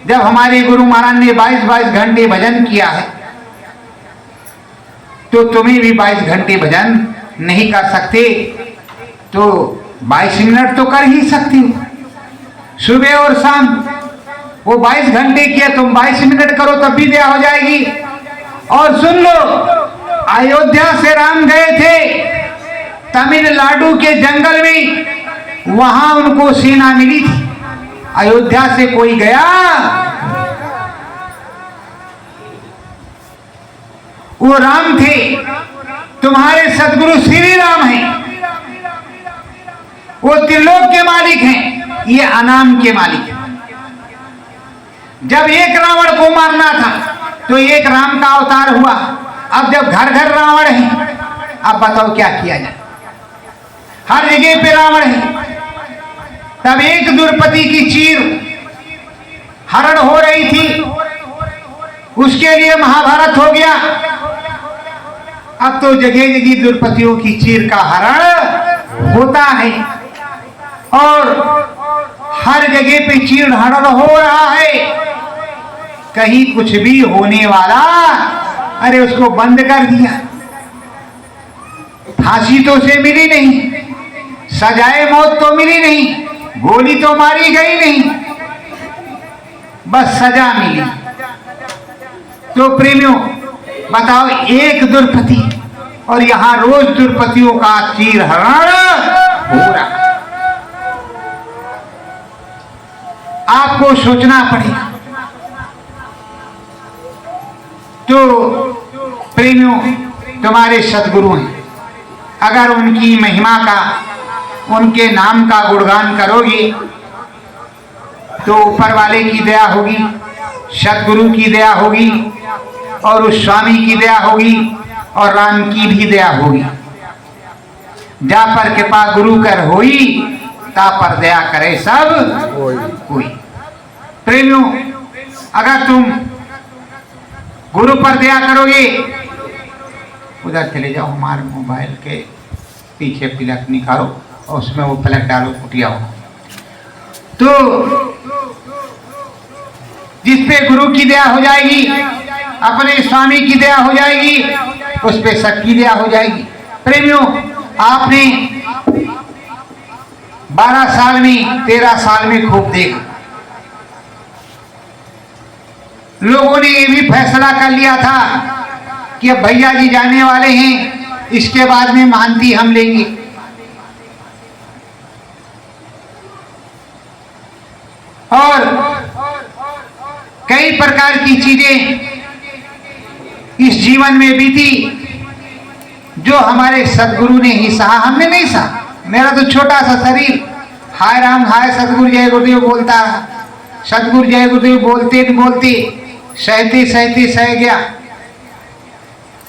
जब हमारे गुरु महाराज ने 22-22 घंटे भजन किया है तो तुम्हें भी 22 घंटे भजन नहीं कर सकते तो 22 मिनट तो कर ही सकती हो, सुबह और शाम। वो 22 घंटे किया, तुम 22 मिनट करो तब भी दया हो जाएगी। और सुन लो, अयोध्या से राम गए थे तमिलनाडु के जंगल में, वहां उनको सेना मिली थी। अयोध्या से कोई गया, वो राम थे। तुम्हारे सदगुरु श्री राम हैं, वो त्रिलोक के मालिक हैं, ये अनाम के मालिक हैं। जब एक रावण को मारना था तो एक राम का अवतार हुआ। अब जब घर घर रावण है, अब बताओ क्या किया जाए? हर जगह पे रावण है। तब एक द्रौपदी की चीर हरण हो रही थी, उसके लिए महाभारत हो गया। अब तो जगह जगह द्रौपदियों की चीर का हरण होता है और हर जगह पे चीर हरण हो रहा है। कहीं कुछ भी होने वाला, अरे उसको बंद कर दिया। फांसी तो उसे मिली नहीं, सजाए मौत तो मिली नहीं, गोली तो मारी गई नहीं, बस सजा मिली। तो प्रेमियों बताओ, एक द्रौपदी और यहां रोज द्रौपदियों का चीर हरण हो रहा। आपको सोचना पड़ेगा। तो प्रेमियों, तुम्हारे सदगुरु हैं, अगर उनकी महिमा का, उनके नाम का गुणगान करोगे तो ऊपर वाले की दया होगी, सदगुरु की दया होगी और उस स्वामी की दया होगी और राम की भी दया होगी। जा पर कृपा गुरु कर होई, ता पर दया करे सब कोई। प्रेमियों, अगर तुम गुरु पर दया करोगे, उधर चले जाओ, हमारे मोबाइल के पीछे प्लग निकालो और उसमें वो प्लग डालो, फुटिया हो। तो जिस पे गुरु की दया हो जाएगी, अपने स्वामी की दया हो जाएगी, उस पे सबकी दया हो जाएगी। प्रेमियों, आपने 12 साल में 13 साल में खूब देखा। लोगों ने ये भी फैसला कर लिया था कि अब भैया जी जाने वाले हैं, इसके बाद में महांती हम लेंगे। और कई प्रकार की चीजें इस जीवन में बीती जो हमारे सदगुरु ने ही सहा, हमने नहीं सहा। मेरा तो छोटा सा शरीर, हाय राम हाय सतगुरु जय गुरुदेव बोलता रहा। सतगुरु जय गुरुदेव बोलते बोलते सहते सहते सह गया।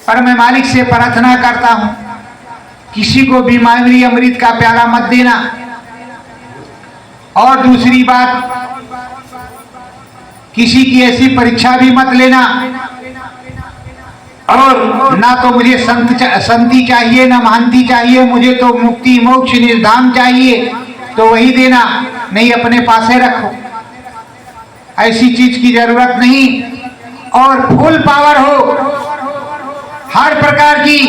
पर मैं मालिक से प्रार्थना करता हूं, किसी को बीमारी अमृत का प्याला मत देना। और दूसरी बात, किसी की ऐसी परीक्षा भी मत लेना। और ना तो मुझे संति चाहिए ना महांती चाहिए, मुझे तो मुक्ति मोक्ष निर्धाम चाहिए, तो वही देना, नहीं अपने पास ही रखो। ऐसी चीज की जरूरत नहीं। और फुल पावर हो हर प्रकार की,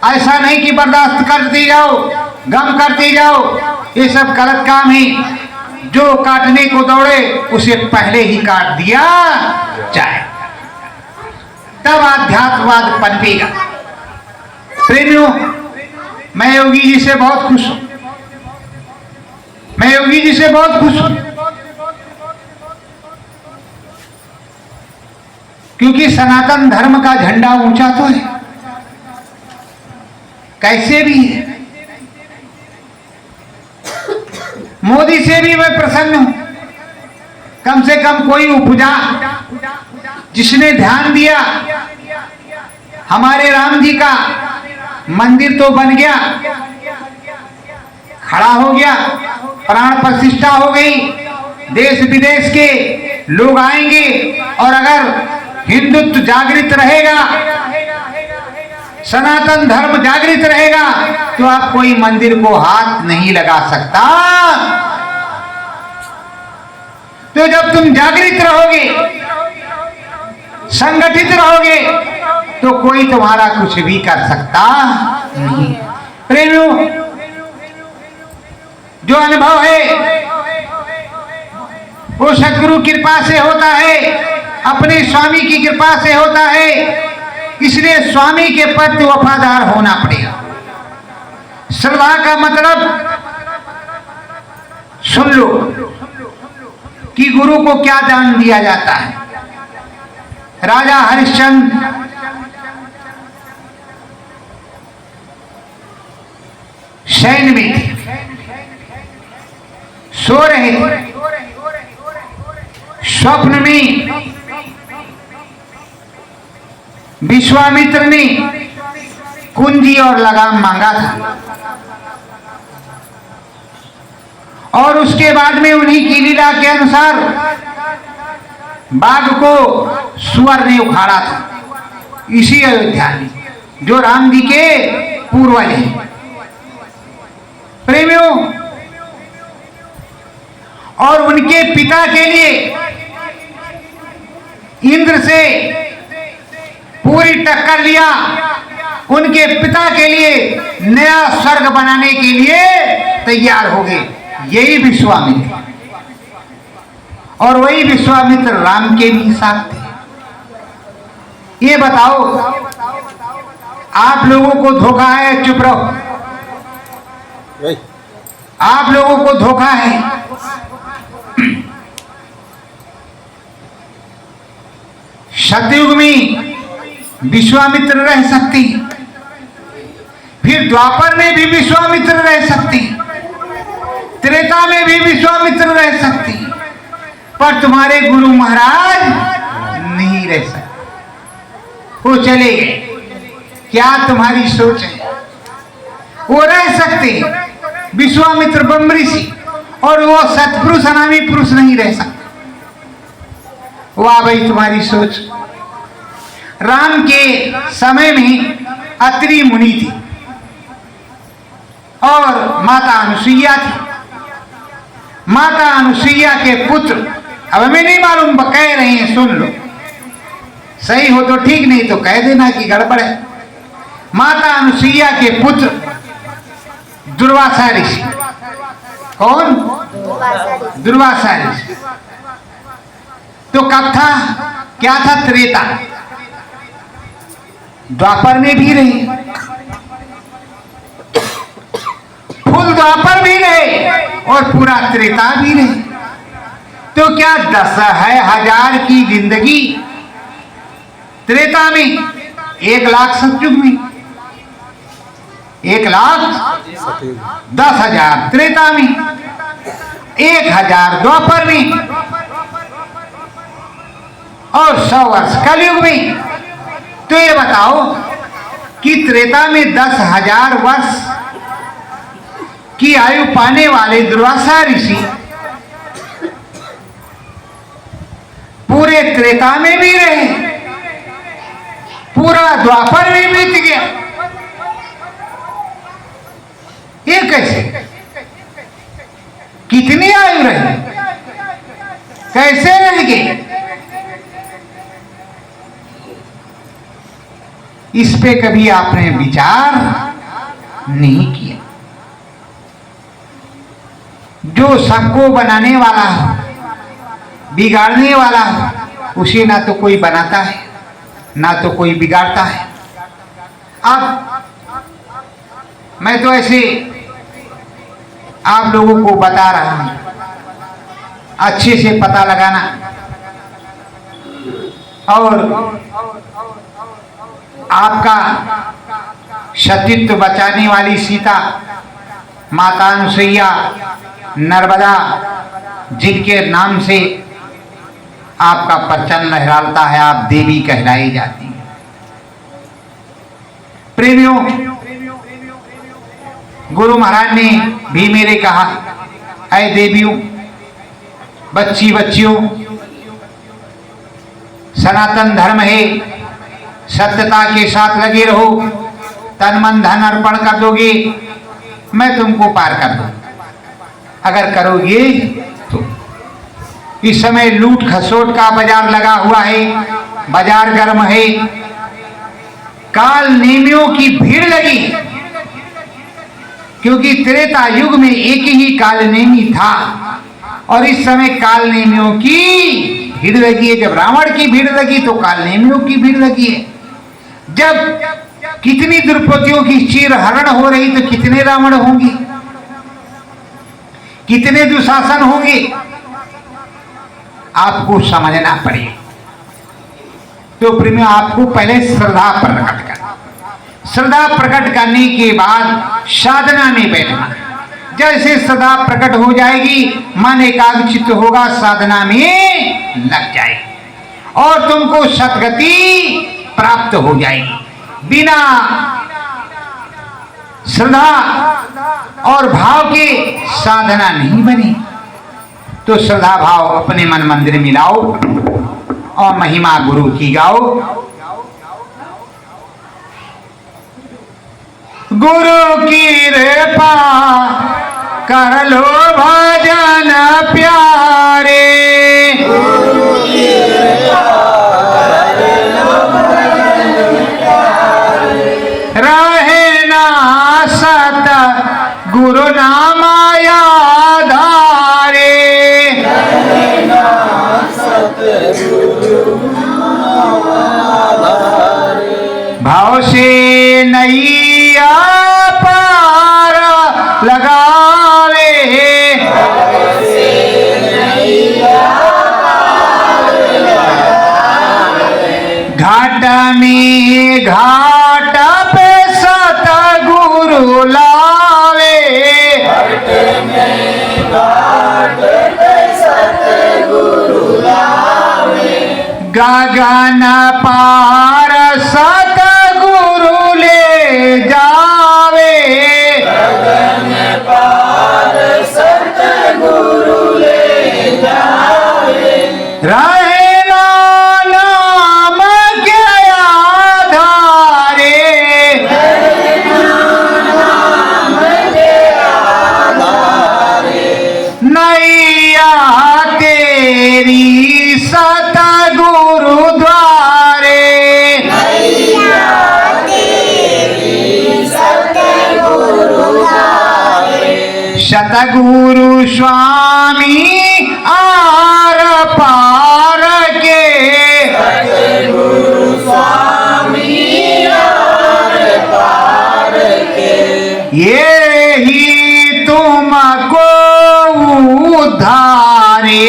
ऐसा नहीं कि बर्दाश्त करते जाओ, गम करते जाओ, ये सब गलत काम है। जो काटने को दौड़े उसे पहले ही काट दिया जाए, तब आध्यात्मवाद पनपेगा। प्रेमियों, मैं योगी जी से बहुत खुश हूं। मैं योगी जी से बहुत खुश हूं, क्योंकि सनातन धर्म का झंडा ऊंचा तो है, कैसे भी है। मोदी से भी मैं प्रसन्न हूं, कम से कम कोई उपजा, जिसने ध्यान दिया। हमारे राम जी का मंदिर तो बन गया, खड़ा हो गया, प्राण प्रतिष्ठा हो गई, देश विदेश के लोग आएंगे। और अगर हिंदुत्व जागृत रहेगा, सनातन धर्म जागृत रहेगा, तो आप कोई मंदिर को हाथ नहीं लगा सकता। तो जब तुम जागृत रहोगे, संगठित रहोगे, तो कोई तुम्हारा कुछ भी कर सकता नहीं। प्रेमियों, जो अनुभव है वो सद्गुरु कृपा से होता है, अपने स्वामी की कृपा से होता है। इसलिए स्वामी के प्रति वफादार होना पड़ेगा। श्रद्धा का मतलब सुन लो कि गुरु को क्या दान दिया जाता है। राजा हरिश्चंद्र सैन्य में थे, सो रहे थे, स्वप्न में विश्वामित्र ने कुंजी और लगाम मांगा था। और उसके बाद में उन्हीं की लीला के अनुसार बाघ को सुअर ने उखाड़ा था, इसी अयोध्या में, जो राम जी के पूर्वज हैं। प्रेमियों, और उनके पिता के लिए इंद्र से पूरी टक्कर लिया। उनके पिता के लिए नया स्वर्ग बनाने के लिए तैयार हो गए, यही विश्वामित्र। और वही विश्वामित्र राम के भी साथ थे। ये बताओ, आप लोगों को धोखा है, चुप रहो। आप लोगों को धोखा है। सतयुग में विश्वामित्र रह सकती, फिर द्वापर में भी विश्वामित्र रह सकती, त्रेता में भी विश्वामित्र रह सकती, पर तुम्हारे गुरु महाराज नहीं रह सकते। वो चले गए। क्या तुम्हारी सोच है? वो रह सकते, विश्वामित्र ब्रह्म ऋषि, और वो सतपुरुष अनामी पुरुष नहीं रह सकते। वाह भाई, तुम्हारी सोच। राम के समय में अत्रि मुनि थी और माता अनुसुईया थी। माता अनुसुईया के पुत्र, अब हमें नहीं मालूम, कह रहे हैं, सुन लो, सही हो तो ठीक, नहीं तो कह देना कि गड़बड़ है। माता अनुसुईया के पुत्र दुर्वासा ऋषि। कौन? दुर्वासा ऋषि। तो कब था? क्या था? त्रेता। द्वापर में भी रहे, फुल द्वापर भी रहे और पूरा त्रेता भी रहे। तो क्या 10,000 की जिंदगी त्रेता में, 1,00,000 सतयुग में, 1,10,000 त्रेता में, 1,000 द्वापर में और 100 वर्ष कलयुग में। तो ये बताओ कि त्रेता में 10,000 वर्ष की आयु पाने वाले दुर्वासा ऋषि पूरे त्रेता में भी रहे, पूरा द्वापर में बीत गया। ये कैसे? कितनी आयु रही? कैसे रह गए? इस पे कभी आपने विचार नहीं किया। जो सबको बनाने वाला हो, बिगाड़ने वाला हो, उसे ना तो कोई बनाता है ना तो कोई बिगाड़ता है। अब मैं तो ऐसे आप लोगों को बता रहा हूं, अच्छे से पता लगाना। और आपका सतीत्व बचाने वाली सीता, माता अनुसुईया, नर्मदा, जिनके नाम से आपका परचम लहराता है, आप देवी कहलाई जाती हैं। प्रेमियों, गुरु महाराज ने भी मेरे कहा, ऐ देवियों, बच्ची बच्चियों, सनातन धर्म है, सत्यता के साथ लगे रहो, तन मन धन अर्पण कर दोगे, मैं तुमको पार कर दूं। अगर करोगे तो। इस समय लूट खसोट का बाजार लगा हुआ है, बाजार गर्म है, काल नेमियों की भीड़ लगी, क्योंकि त्रेता युग में एक ही काल नेमी था और इस समय काल नेमियों की भीड़ लगी है। जब रावण की भीड़ लगी तो काल नेमियों की भीड़ लगी है। जब कितनी द्रौपदियों की चीर हरण हो रही तो कितने रावण होंगे, कितने दुशासन होंगे, आपको समझना पड़ेगा। तो प्रेमियों, आपको पहले श्रद्धा प्रकट करना, श्रद्धा प्रकट करने के बाद साधना में बैठना। जैसे श्रद्धा प्रकट हो जाएगी, मन एकाग्रचित्त होगा, साधना में लग जाएगी और तुमको सद्गति प्राप्त हो जाएगी। बिना श्रद्धा और भाव के साधना नहीं बनी। तो श्रद्धा भाव अपने मन मंदिर में लाओ और महिमा गुरु की गाओ। गुरु की कृपा कर लो भजन प्यारे, रहे ना सत गुरु नाम आधारे, भाव से नैया पार लगावे, घाट में घाट पे सत गुरु लावे, गगन पार सत गुरु ले जावे, गगन पार सत गुरु ले जावे, रहे नाम के आधारे, नैया तेरी सत गुरु द्वारे, सतगुरु स्वामी आर पार के, सतगुरु स्वामी आर पार के, ये ही तुमको उद्धारे,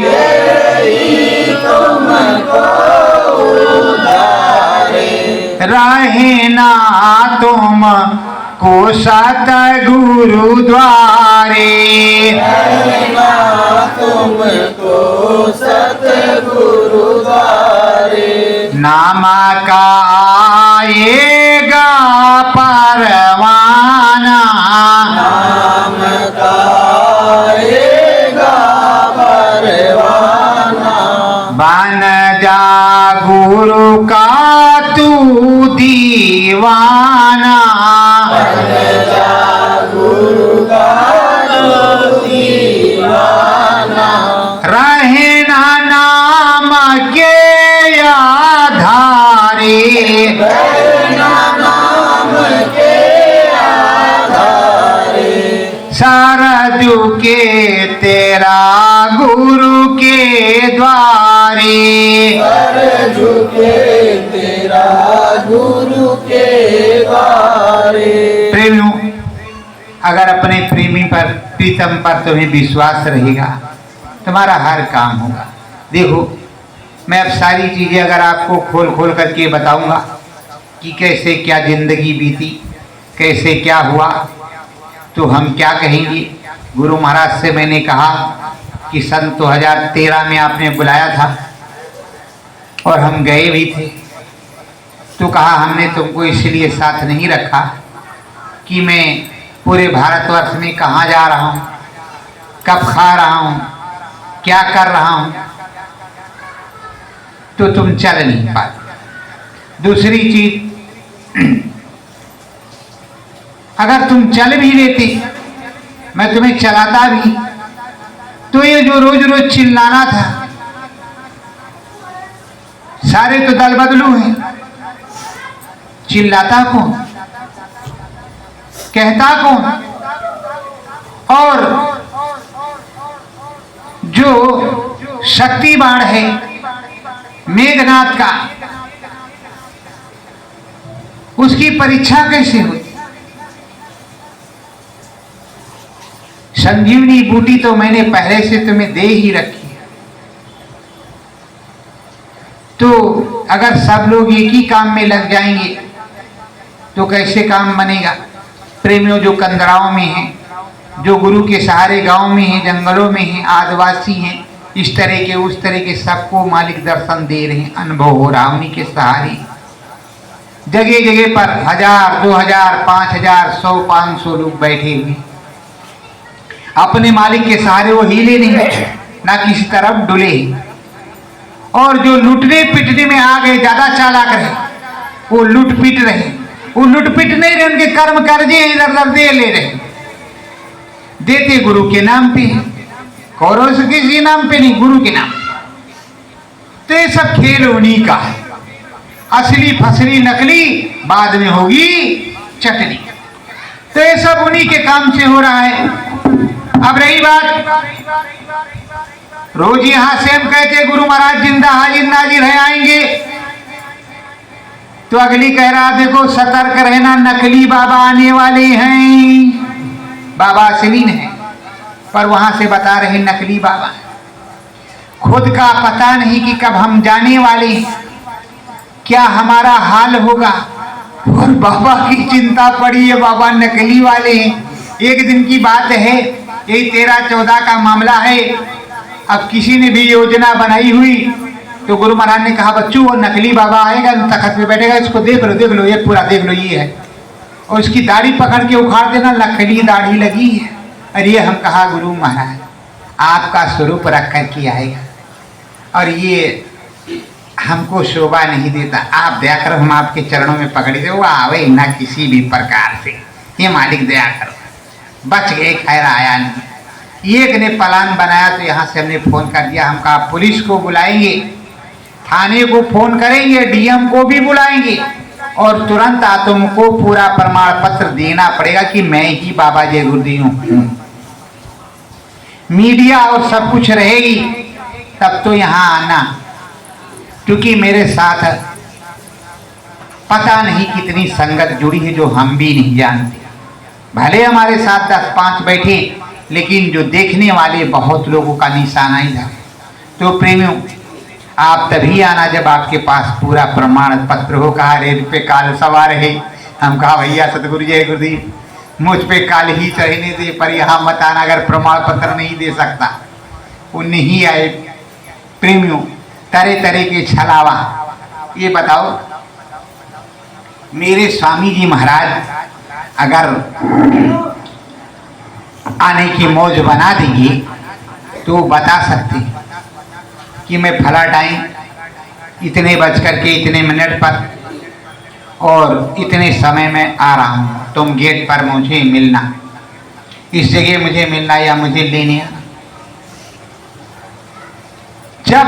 यही तुमको उद्धारे, रहे ना तुम को सतगुरु द्वारे, रहना तुमको सतगुरु द्वारे, नाम का आएगा परवाना, नाम का आएगा परवाना, बन जा गुरु का तू दीवाना, बन जा गुरु का तू दीवाना, रहे ना नाम के आधारे, रहना नाम के आधारे, सरजू के तेरा गुरु के द्वारे, सर झुके तेरा गुरु के द्वारे। प्रेमियों, अगर अपने प्रेमी पर, प्रीतम पर तुम्हें विश्वास रहेगा, तुम्हारा हर काम होगा। देखो, मैं अब सारी चीजें अगर आपको खोल खोल करके बताऊंगा कि कैसे क्या जिंदगी बीती, कैसे क्या हुआ, तो हम क्या कहेंगे। गुरु महाराज से मैंने कहा कि सन 2013 में आपने बुलाया था और हम गए भी थे, तो कहा हमने तुमको इसलिए साथ नहीं रखा कि मैं पूरे भारतवर्ष में कहाँ जा रहा हूँ, कब खा रहा हूँ, क्या कर रहा हूँ, तो तुम चल नहीं पाते। दूसरी चीज, अगर तुम चल भी लेते, मैं तुम्हें चलाता भी, तो ये जो रोज रोज चिल्लाना था, सारे तो दल बदलू हैं, चिल्लाता कौन, कहता कौन, और जो शक्ति बाण है मेघनाथ का, उसकी परीक्षा कैसे हुई। संजीवनी बूटी तो मैंने पहले से तुम्हें दे ही रखी है, तो अगर सब लोग एक ही काम में लग जाएंगे तो कैसे काम बनेगा। प्रेमियों, जो कंदराओं में हैं, जो गुरु के सहारे गांव में हैं, जंगलों में हैं, आदिवासी हैं, इस तरह के उस तरह के सबको मालिक दर्शन दे रहे हैं, अनुभव हो रहा उन्हीं के सहारे। जगह जगह पर 1000, 2000, 5000, 100, 500 लोग बैठे हुए, अपने मालिक के सहारे वो हिले नहीं, ना किसी तरफ डुले। और जो लुटने पिटने में आ गए, ज्यादा चालाक रहे, वो लुट पिट रहे, वो लुट पिट नहीं रहे, उनके कर्म कर्जे इधर उधर दे ले रहे, देते गुरु के नाम पे, कौरव से किसी नाम पे नहीं, गुरु के नाम। तो ये सब खेल उन्हीं का है, असली फसली नकली बाद में होगी चटनी। तो ये सब उन्हीं के काम से हो रहा है। अब रही बात, रोज यहां से हम कहते गुरु महाराज जिंदा हाजिर नाजिर है, आएंगे, तो अगली कह रहा देखो सतर्क रहना, नकली बाबा आने वाले हैं। बाबा असली है, पर वहां से बता रहे नकली बाबा। खुद का पता नहीं कि कब हम जाने वाले हैं, क्या हमारा हाल होगा, और बाबा की चिंता पड़ी है, बाबा नकली वाले हैं। एक दिन की बात है, यही 13-14 का मामला है। अब किसी ने भी योजना बनाई हुई, तो गुरु महाराज ने कहा बच्चों वो नकली बाबा आएगा, तख्त पे बैठेगा, इसको देख लो, ये पूरा देख लो, ये है, और इसकी दाढ़ी पकड़ के उखाड़ देना, नकली दाढ़ी लगी है। अरे हम कहा गुरु महाराज आपका स्वरूप रख कर के आएगा, और ये हमको शोभा नहीं देता, आप दया करो, हम आपके चरणों में पकड़े थे, वो आवे ना किसी भी प्रकार से, ये मालिक दया करो। बच गए, खैर आया नहीं। एक ने प्लान बनाया, तो यहाँ से हमने फोन कर दिया, हम कहा पुलिस को बुलाएंगे, थाने को फोन करेंगे, डीएम को भी बुलाएंगे, और तुरंत तुमको पूरा प्रमाण पत्र देना पड़ेगा कि मैं ही बाबा जय गुरुदेव हूँ। मीडिया और सब कुछ रहेगी तब तो यहाँ आना, क्योंकि मेरे साथ पता नहीं कितनी संगत जुड़ी है जो हम भी नहीं जानते। भले हमारे साथ 10-5 बैठे, लेकिन जो देखने वाले बहुत लोगों का निशाना ही था। तो प्रेमियों, आप तभी आना जब आपके पास पूरा प्रमाण पत्र हो। कहा रेत पे काल सवार है। हम कहा भैया सतगुरु जय गुरुदेव, मुझ पे काल ही चढ़ने दे, पर यहाँ मत आना अगर प्रमाण पत्र नहीं दे सकता। वो नहीं आए। प्रेमियों, तरह तरह के छलावा। ये बताओ, मेरे स्वामी जी महाराज अगर आने की मौज बना देंगे तो बता सकते कि मैं फला टाइम इतने बज करके इतने मिनट पर और इतने समय में आ रहा हूँ, तुम गेट पर मुझे मिलना, इस जगह मुझे मिलना या मुझे लेने आना। जब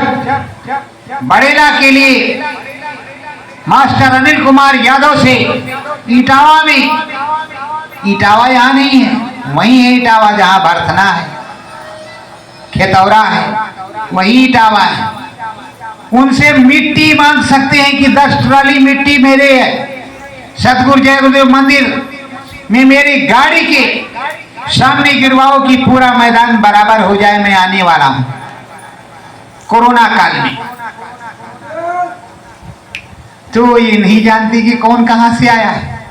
बड़ेला के लिए मास्टर अनिल कुमार यादव से इटावा में, इटावा यहाँ नहीं है, वही है इटावा जहाँ भरथना है, खेतौरा है, वही इटावा है। उनसे मिट्टी मांग सकते हैं कि 10 ट्राली मिट्टी मेरे है, सतगुरु जय गुरुदेव मंदिर में मेरी गाड़ी के सामने गिरवाओ कि पूरा मैदान बराबर हो जाए। मैं आने वाला हूं कोरोना काल में। तो ये नहीं जानती कि कौन कहां से आया है,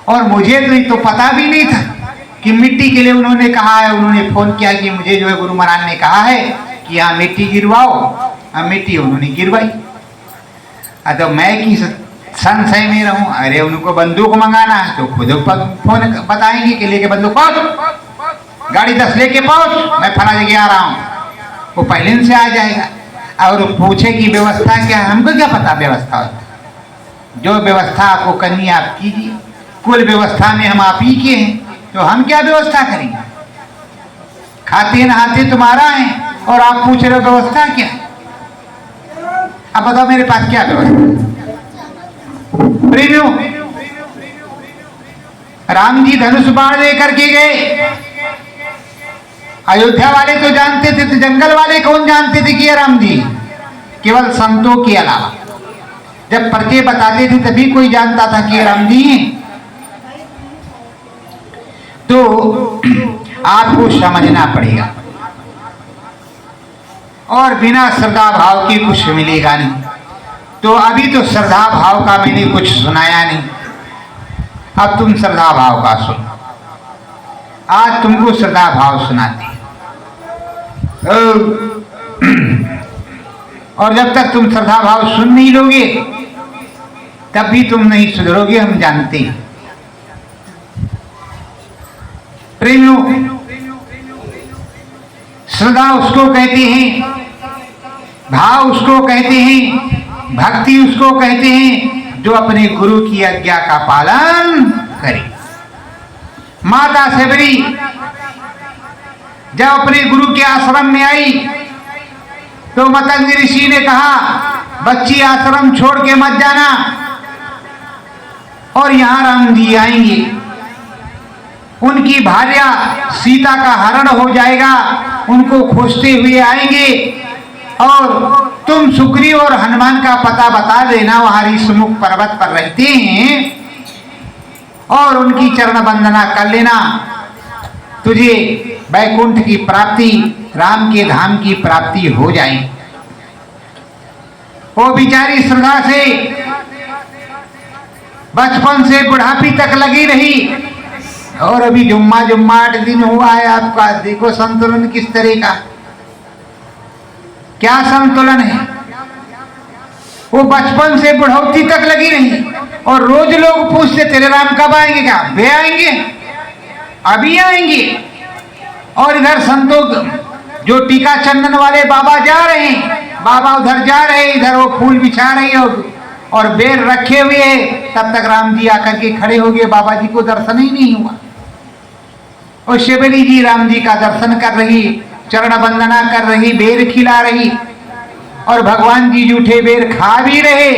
और मुझे तो पता भी नहीं था कि मिट्टी के लिए उन्होंने कहा है। उन्होंने फोन किया कि मुझे जो है गुरु महाराज ने कहा है कि यहाँ मिट्टी गिरवाओ। मिट्टी उन्होंने गिरवाई। तो मैं किस संशय में रहूं? अरे उनको बंदूक मंगाना है तो खुद फोन बताएंगे कि लेके बंदूक पहुंच, गाड़ी 10 लेके पहुंच, मैं फला जगह आ रहा हूं। वो पहले से आ जाएगा और पूछे कि व्यवस्था क्या है। हमको क्या पता व्यवस्था होता, जो व्यवस्था आपको करनी है आप कीजिए। कुल व्यवस्था में हम आप ही के हैं, तो हम क्या व्यवस्था करेंगे? खाते नहाते तुम्हारा है और आप पूछ रहे हो व्यवस्था क्या? अब बताओ मेरे पास क्या व्यवस्था? प्रेमियों, राम जी धनुष बाण लेकर के गए। अयोध्या वाले तो जानते थे, तो जंगल वाले कौन जानते थे कि ये राम जी? केवल संतों के अलावा। जब पर्चे बताते थे तभी कोई जानता था कि ये राम जी हैं। तो आपको समझना पड़ेगा, और बिना श्रद्धा भाव के कुछ मिलेगा नहीं। तो अभी तो श्रद्धा भाव का मैंने कुछ सुनाया नहीं, अब तुम श्रद्धा भाव का सुनो। आज तुमको श्रद्धा भाव सुनाते, और जब तक तुम श्रद्धा भाव सुन नहीं लोगे तब भी तुम नहीं सुधरोगे, हम जानते हैं। प्रेमियों, श्रद्धा उसको कहते हैं, भाव उसको कहते हैं, भक्ति उसको कहते हैं जो अपने गुरु की आज्ञा का पालन करे। माता सबरी जब अपने गुरु के आश्रम में आई तो मतंग ऋषि ने कहा, बच्ची आश्रम छोड़ के मत जाना, और यहां राम जी आएंगे, उनकी भार्या सीता का हरण हो जाएगा, उनको खोजते हुए आएंगे, और तुम सुग्रीव और हनुमान का पता बता देना, वहां ऋषमुख पर्वत पर रहते हैं, और उनकी चरण वंदना कर लेना। तुझे वैकुंठ की प्राप्ति, राम के धाम की प्राप्ति हो जाएगी। वो बेचारी श्रद्धा से बचपन से बुढ़ापी तक लगी रही, और अभी जुम्मा 8 दिन हुआ है आपका। देखो संतुलन किस तरह का, क्या संतुलन है। वो बचपन से बुढ़ौती तक लगी रही, और रोज लोग पूछते तेरे राम कब आएंगे? क्या वे आएंगे? अभी आएंगे। और इधर संतों जो टीका चंदन वाले बाबा जा रहे हैं, बाबा उधर जा रहे हैं, इधर वो फूल बिछा रही है और बेर रखे हुए हैं। तब तक राम जी आकर के खड़े हो गए, बाबा जी को दर्शन ही नहीं हुआ। और शिवली जी राम जी का दर्शन कर रही, चरण वंदना कर रही, बेर खिला रही, और भगवान जी जूठे बेर खा भी रहे।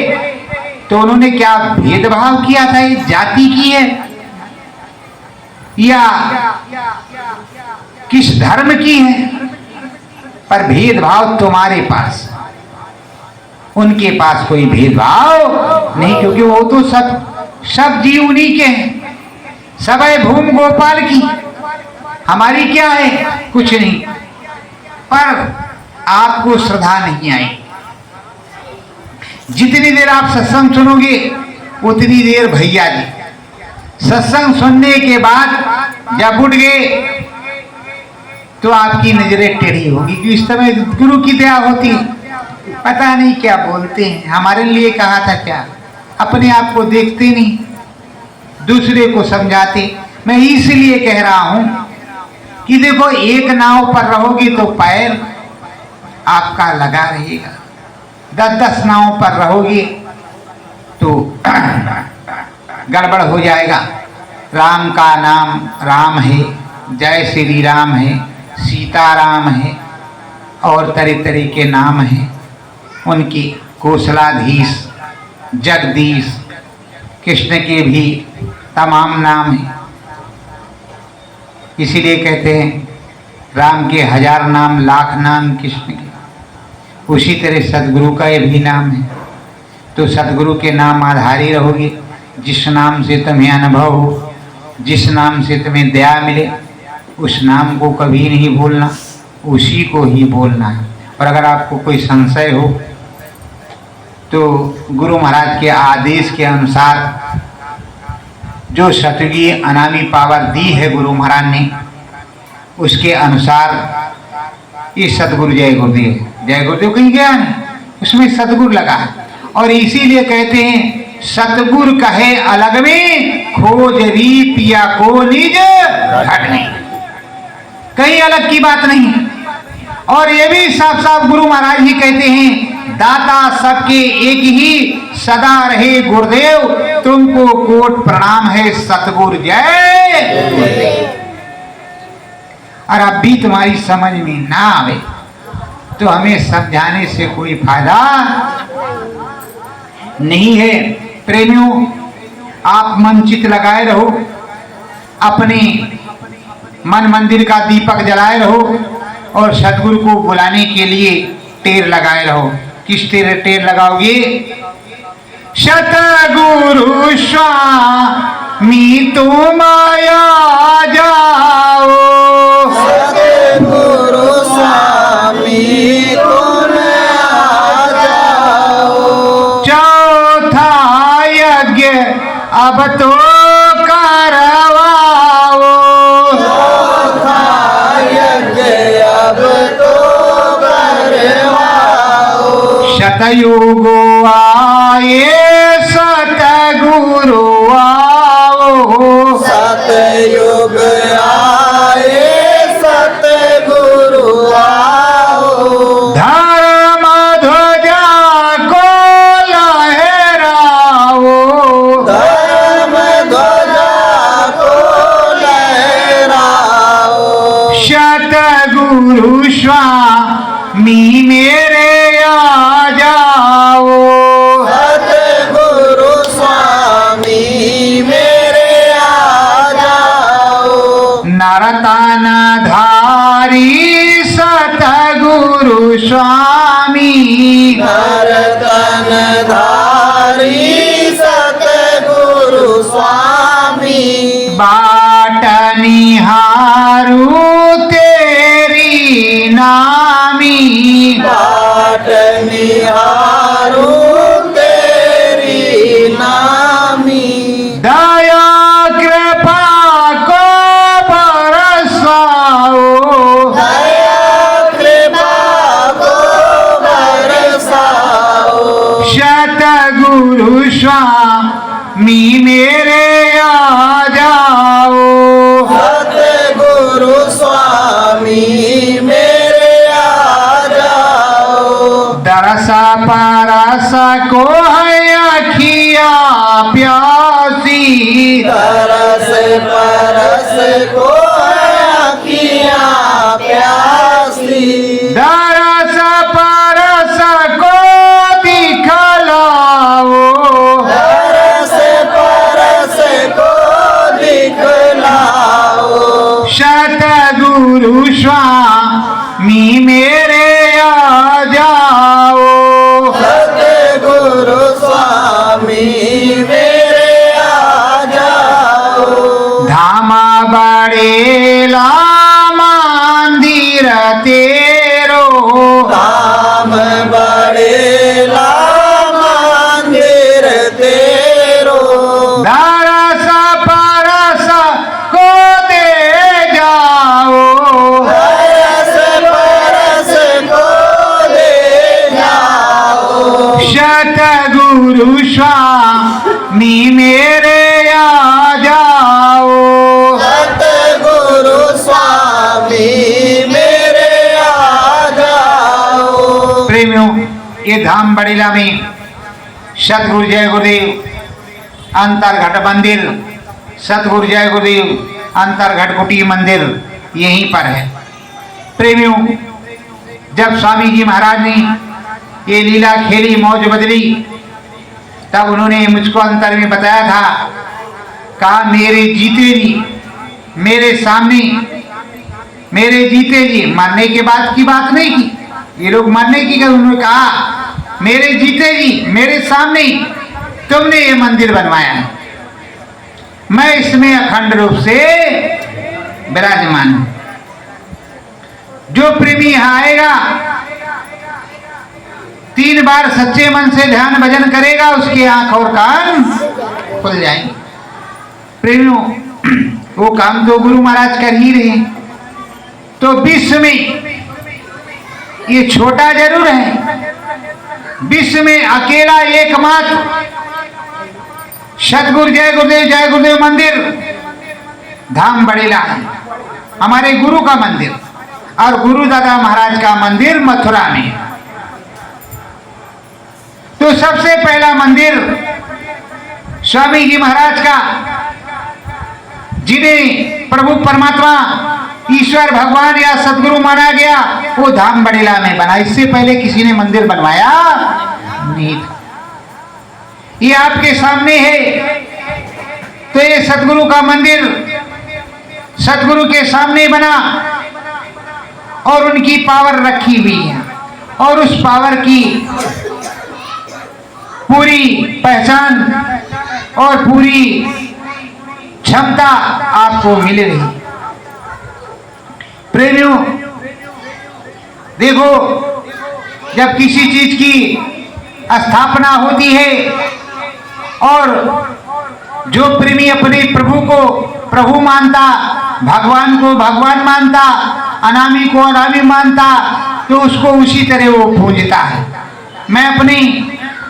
तो उन्होंने क्या भेदभाव किया था? ये जाति की है या किस धर्म की है, पर भेदभाव तुम्हारे पास, उनके पास कोई भेदभाव नहीं, क्योंकि वो तो सब जीव उन्हीं के हैं, सब है भूम गोपाल की, हमारी क्या है, कुछ नहीं। पर आपको श्रद्धा नहीं आई। जितनी देर आप सत्संग सुनोगे उतनी देर भैया जी सत्संग सुनने के बाद जब उठ गए तो आपकी नजरें टेढ़ी होगी कि इस समय गुरु की दया होती है, पता नहीं क्या बोलते हैं, हमारे लिए कहा था क्या, अपने आप को देखते नहीं, दूसरे को समझाते। मैं इसलिए कह रहा हूं कि देखो, एक नाव पर रहोगे तो पैर आपका लगा रहेगा, 10-10 नाव पर रहोगे तो गड़बड़ हो जाएगा। राम का नाम राम है, जय श्री राम है, सीताराम है, और तरह तरह के नाम हैं उनके, कौशलाधीश, जगदीश, कृष्ण के भी तमाम नाम हैं। इसीलिए कहते हैं राम के 1000 नाम, लाख नाम कृष्ण के। उसी तरह सदगुरु का ये भी नाम है। तो सदगुरु के नाम आधारी रहोगे, जिस नाम से तुम्हें अनुभव हो, जिस नाम से तुम्हें दया मिले, उस नाम को कभी नहीं भूलना, उसी को ही बोलना है। और अगर आपको कोई संशय हो तो गुरु महाराज के आदेश के अनुसार जो सतयुगी अनामी पावर दी है गुरु महाराज ने, उसके अनुसार ये सतगुरु जय गुरुदेव, जय गुरुदेव कहीं गया नहीं, उसमें सतगुरु लगा। और इसीलिए कहते हैं सतगुरु कहे अलग में, खोज री पिया को निज घट नहीं, कहीं अलग की बात नहीं। और ये भी साफ साफ गुरु महाराज ही कहते हैं, दाता सबके एक ही, सदा रहे गुरुदेव, तुमको कोट प्रणाम है सतगुरु जय। और अब भी तुम्हारी समझ में ना आवे तो हमें समझाने से कोई फायदा नहीं है। प्रेमियों, आप मन चित लगाए रहो, अपने मन मंदिर का दीपक जलाए रहो, और सतगुरु को बुलाने के लिए टेर लगाए रहो। किस टेर लगाओगे? सतगुरु स्वामी तुम आ जाओ, सतगुरु स्वामी तुम आ जाओ, चौथा यज्ञ अब तो करवाओ, चौथा यज्ञ अब तो करवाओ, शतयुगो आए सतगुरु आओ, सतयुग आए सतगुरु आओ, धर्म ध्वजा को लहराओ, धर्म ध्वजा को लहराओ, सतगुरु स्वामी मेरे आ जाओ, सतगुरु स्वामी मेरे आ जाओ, नरतन धारी सतगुरु स्वामी, नरतन धारी सतगुरु स्वामी, बाट निहारू तेरी नामी, बाट निहारू तेरी नामी, दया कृपा को बरसाओ, दया कृपा को बरसाओ, सतगुरु स्वामी मेरे आ जाओ, सतगुरु स्वामी मेरे आ जाओ, दरस परस को है अखिया प्यासी, तरस परस को अखियाँ प्यासी, दरस परस को दिखलाओ, तरस परस को दिखलाओ, सतगुरु सतगुरु स्वामी मेरे आ जाओ। सतगुरु स्वामी मेरे आ जाओ। धामा बड़ेला मंदिर तेरो, धाम बड़ेला मंदिर तेरो। दरस परस को दे जाओ। दरस परस को दे जाओ। सतगुरु स्वामी मेरे आ जाओ। सतगुरु स्वामी मेरे आ जाओ। प्रेमियों, ये धाम बड़ेला में सतगुरु जय गुरुदेव अंतरघट मंदिर, सतगुरु जय गुरुदेव अंतरघट कुटी मंदिर यहीं पर है। प्रेमियों, जब स्वामी जी महाराज ने ये लीला खेली, मौज बदली, तब उन्होंने मुझको अंतर में बताया था, कहा मेरे जीते जी मेरे सामने, मेरे जीते जी, मरने के बाद की बात नहीं की, ये लोग मरने की, उन्होंने कहा मेरे जीते जी मेरे सामने तुमने ये मंदिर बनवाया है, मैं इसमें अखंड रूप से विराजमान हूं। जो प्रेमी यहाँ आएगा, 3 बार सच्चे मन से ध्यान भजन करेगा, उसकी आंख और कान खुल जाएंगे। प्रेमियों, वो काम तो गुरु महाराज कर ही रहे हैं। तो विश्व में ये छोटा जरूर है, विश्व में अकेला एकमात्र सतगुरु जय गुरुदेव मंदिर धाम बड़ेला है, हमारे गुरु का मंदिर, और गुरु दादा महाराज का मंदिर मथुरा में। तो सबसे पहला मंदिर स्वामी जी महाराज का, जिन्हें प्रभु परमात्मा ईश्वर भगवान या सतगुरु माना गया, वो धाम बड़ेला में बना। इससे पहले किसी ने मंदिर बनवाया नहीं था। ये आपके सामने है। तो ये सतगुरु का मंदिर सतगुरु के सामने बना, और उनकी पावर रखी हुई है, और उस पावर की पूरी पहचान और पूरी क्षमता आपको मिल रही। प्रेमियों, देखो, जब किसी चीज की स्थापना होती है, और जो प्रेमी अपने प्रभु को प्रभु मानता, भगवान को भगवान मानता, अनामी को अनामी मानता, तो उसको उसी तरह वो पूजता है। मैं अपने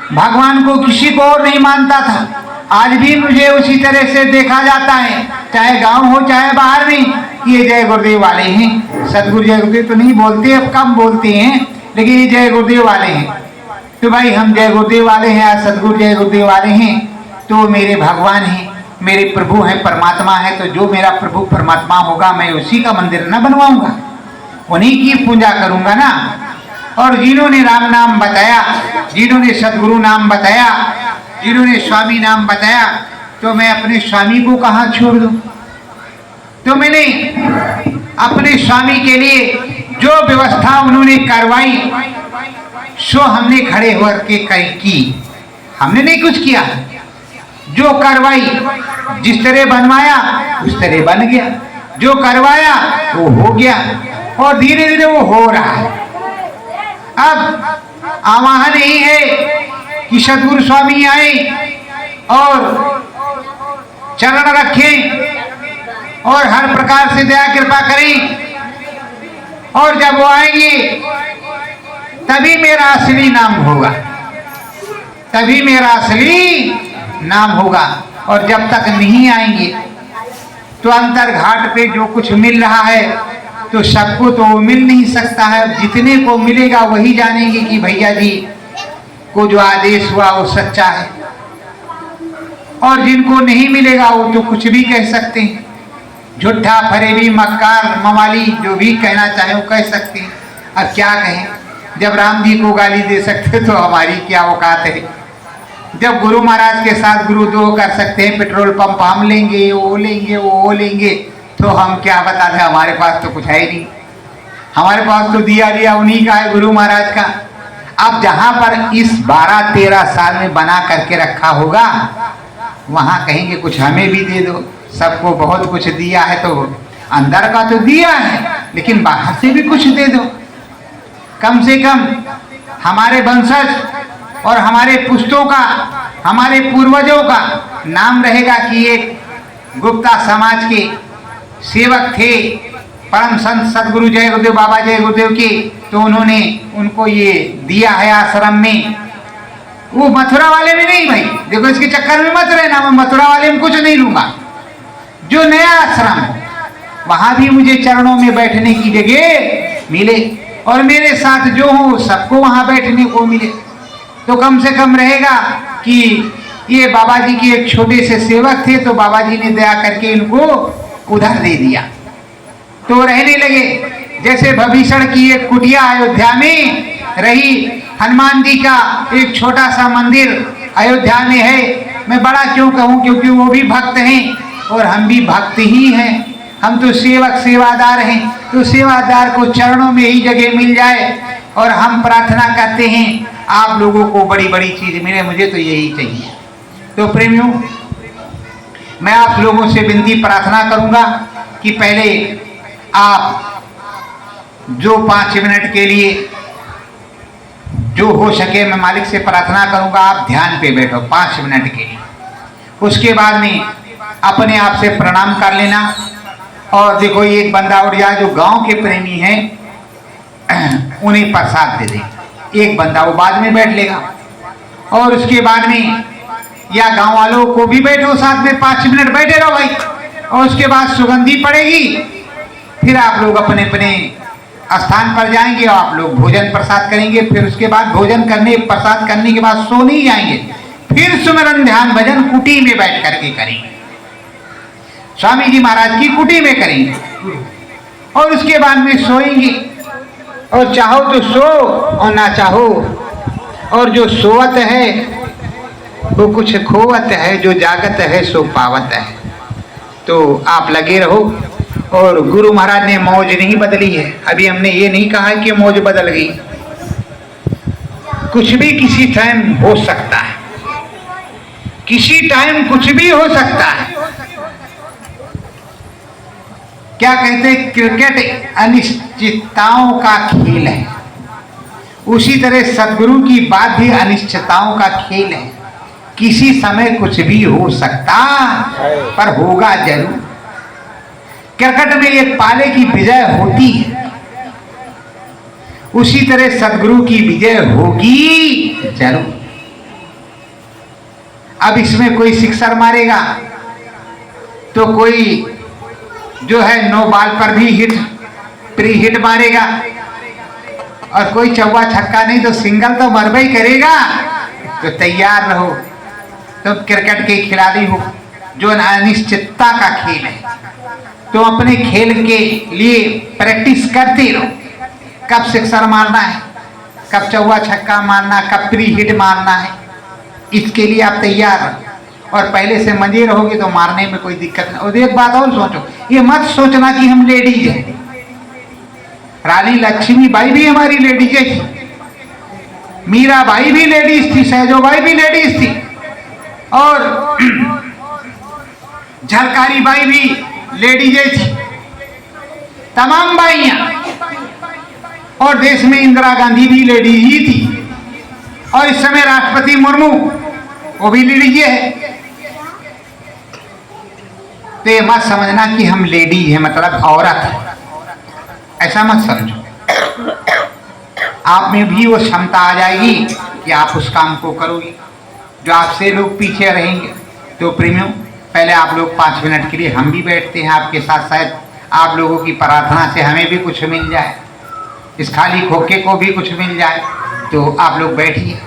भगवान को किसी को और नहीं मानता था, आज भी मुझे उसी तरह से देखा जाता है, चाहे गांव हो चाहे बाहर में। ये जय गुरुदेव वाले हैं, सतगुरु जय गुरुदेव तो नहीं बोलते, अब कम बोलते हैं, लेकिन ये जय गुरुदेव वाले हैं। तो भाई, हम जय गुरुदेव वाले हैं, सतगुरु जय गुरुदेव वाले हैं, तो मेरे भगवान हैं, मेरे प्रभु हैं, परमात्मा है। तो जो मेरा प्रभु परमात्मा होगा, मैं उसी का मंदिर न बनवाऊंगा, उन्हीं की पूजा करूंगा ना। और जिन्होंने राम नाम बताया, जिन्होंने सतगुरु नाम बताया, जिन्होंने स्वामी नाम बताया, तो मैं अपने स्वामी को कहाँ छोड़ दूं? तो मैंने अपने स्वामी के लिए जो व्यवस्था उन्होंने करवाई, सो हमने खड़े होकर के की। हमने नहीं कुछ किया, जो करवाई, जिस तरह बनवाया उस तरह बन गया, जो करवाया वो हो गया, और धीरे धीरे वो हो रहा है। अब आवाहन यही है कि सतगुरु स्वामी आए और चरण रखें, और हर प्रकार से दया कृपा करें, और जब वो आएंगे तभी मेरा असली नाम होगा, तभी मेरा असली नाम होगा। और जब तक नहीं आएंगे तो अंतरघाट पे जो कुछ मिल रहा है, तो सबको तो वो मिल नहीं सकता है। जितने को मिलेगा वही जानेंगे कि भैया जी को जो आदेश हुआ वो सच्चा है, और जिनको नहीं मिलेगा वो तो कुछ भी कह सकते हैं, झूठा फरेबी मक्कार मवाली जो भी कहना चाहे वो कह सकते हैं। अब क्या कहें, जब राम जी को गाली दे सकते तो हमारी क्या औकात है। जब गुरु महाराज के साथ गुरुद्रोह कर सकते हैं, पेट्रोल पंप हम लेंगे, वो लेंगे, वो लेंगे, तो हम क्या बता दें, हमारे पास तो कुछ है ही नहीं। हमारे पास तो दिया लिया उन्हीं का है, गुरु महाराज का। अब जहां पर इस 12-13 साल में बना करके रखा होगा, वहां कहेंगे कुछ हमें भी दे दो। सबको बहुत कुछ दिया है तो अंदर का तो दिया है, लेकिन बाहर से भी कुछ दे दो। कम से कम हमारे वंशज और हमारे पुश्तों का, हमारे पूर्वजों का नाम रहेगा कि एक गुप्ता समाज के सेवक थे, परम संत सदगुरु जय गुरुदेव बाबा जय गुरुदेव के, तो उन्होंने उनको ये दिया है आश्रम में। वो मथुरा वाले में नहीं भाई, देखो इसके चक्कर में मत रहना, मैं मथुरा वाले में कुछ नहीं लूंगा। जो नया आश्रम वहां भी मुझे चरणों में बैठने की जगह मिले और मेरे साथ जो हो सबको वहां बैठने को मिले, तो कम से कम रहेगा कि ये बाबा जी के एक छोटे से सेवक थे, तो बाबा जी ने दया करके इनको उधर दे दिया, तो रहने लगे। जैसे भविष्य की एक कुटिया अयोध्या में रही, हनुमान जी का एक छोटा सा मंदिर अयोध्या में है। मैं बड़ा क्यों कहूँ, क्योंकि वो भी भक्त हैं और हम भी भक्त ही हैं। हम तो सेवक सेवादार हैं, तो सेवादार को चरणों में ही जगह मिल जाए। और हम प्रार्थना करते हैं आप लोगों को बड़ी बड़ी चीज मिले, मुझे तो यही चाहिए। तो प्रेमियों, मैं आप लोगों से विनती प्रार्थना करूंगा कि पहले आप जो 5 मिनट के लिए जो हो सके, मैं मालिक से प्रार्थना करूंगा आप ध्यान पे बैठो 5 मिनट के लिए। उसके बाद में अपने आप से प्रणाम कर लेना। और देखो एक बंदा उठ जाए जो गांव के प्रेमी हैं, उन्हें प्रसाद दे दे। एक बंदा वो बाद में बैठ लेगा, और उसके बाद में या गांव वालों को भी बैठो साथ में, 5 मिनट बैठे रहो भाई। और उसके बाद सुगंधी पड़ेगी, फिर आप लोग अपने अपने स्थान पर जाएंगे और आप लोग भोजन प्रसाद करेंगे। फिर उसके बाद भोजन करने प्रसाद करने के बाद सो नहीं जाएंगे, फिर सुमिरन ध्यान भजन कुटी में बैठ करके करेंगे, स्वामी जी महाराज की कुटी में करेंगे। और उसके बाद में सोएंगे, और चाहो तो सो और ना चाहो, और जो सोवत है वो कुछ खोवत है, जो जागत है सो पावत है। तो आप लगे रहो। और गुरु महाराज ने मौज नहीं बदली है। अभी हमने ये नहीं कहा कि मौज बदल गई, कुछ भी किसी टाइम हो सकता है, किसी टाइम कुछ भी हो सकता है। क्या कहते हैं, क्रिकेट अनिश्चितताओं का खेल है, उसी तरह सदगुरु की बात भी अनिश्चितताओं का खेल है। किसी समय कुछ भी हो सकता, पर होगा जरूर। क्रिकेट में एक पाले की विजय होती है, उसी तरह सदगुरु की विजय होगी जरूर। अब इसमें कोई सिक्सर मारेगा तो कोई जो है नो बॉल पर भी हिट प्री हिट मारेगा, और कोई चौवा छक्का नहीं तो सिंगल तो मरबा ही करेगा। तो तैयार रहो। तो क्रिकेट के खिलाड़ी हो, जो अनिश्चितता का खेल है, तो अपने खेल के लिए प्रैक्टिस करते रहो। कब सिक्सर मारना है, कब चौवा छक्का मारना, कब प्री हिट मारना है, इसके लिए आप तैयार रहो। और पहले से मजे रहोगे तो मारने में कोई दिक्कत नहीं। और एक बात और सोचो, ये मत सोचना कि हम लेडीज हैं। रानी लक्ष्मीबाई भी हमारी लेडीज थी, मीराबाई भी लेडीज थी, सहजोबाई भी लेडीज थी, और झलकारी बाई भी लेडीज थी, तमाम बाइयां। और देश में इंदिरा गांधी भी लेडीज ही थी, और इस समय राष्ट्रपति मुर्मू वो भी लेडीज है। तो ये मत समझना कि हम लेडी है मतलब औरत है, ऐसा मत समझो। आप में भी वो क्षमता आ जाएगी कि आप उस काम को करोगे जो आपसे लोग पीछे रहेंगे। तो प्रेमियों, पहले आप लोग 5 मिनट के लिए हम भी बैठते हैं आपके साथ, शायद आप लोगों की प्रार्थना से हमें भी कुछ मिल जाए, इस खाली खोखे को भी कुछ मिल जाए। तो आप लोग बैठिए,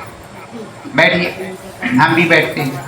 बैठिए, हम भी बैठते हैं।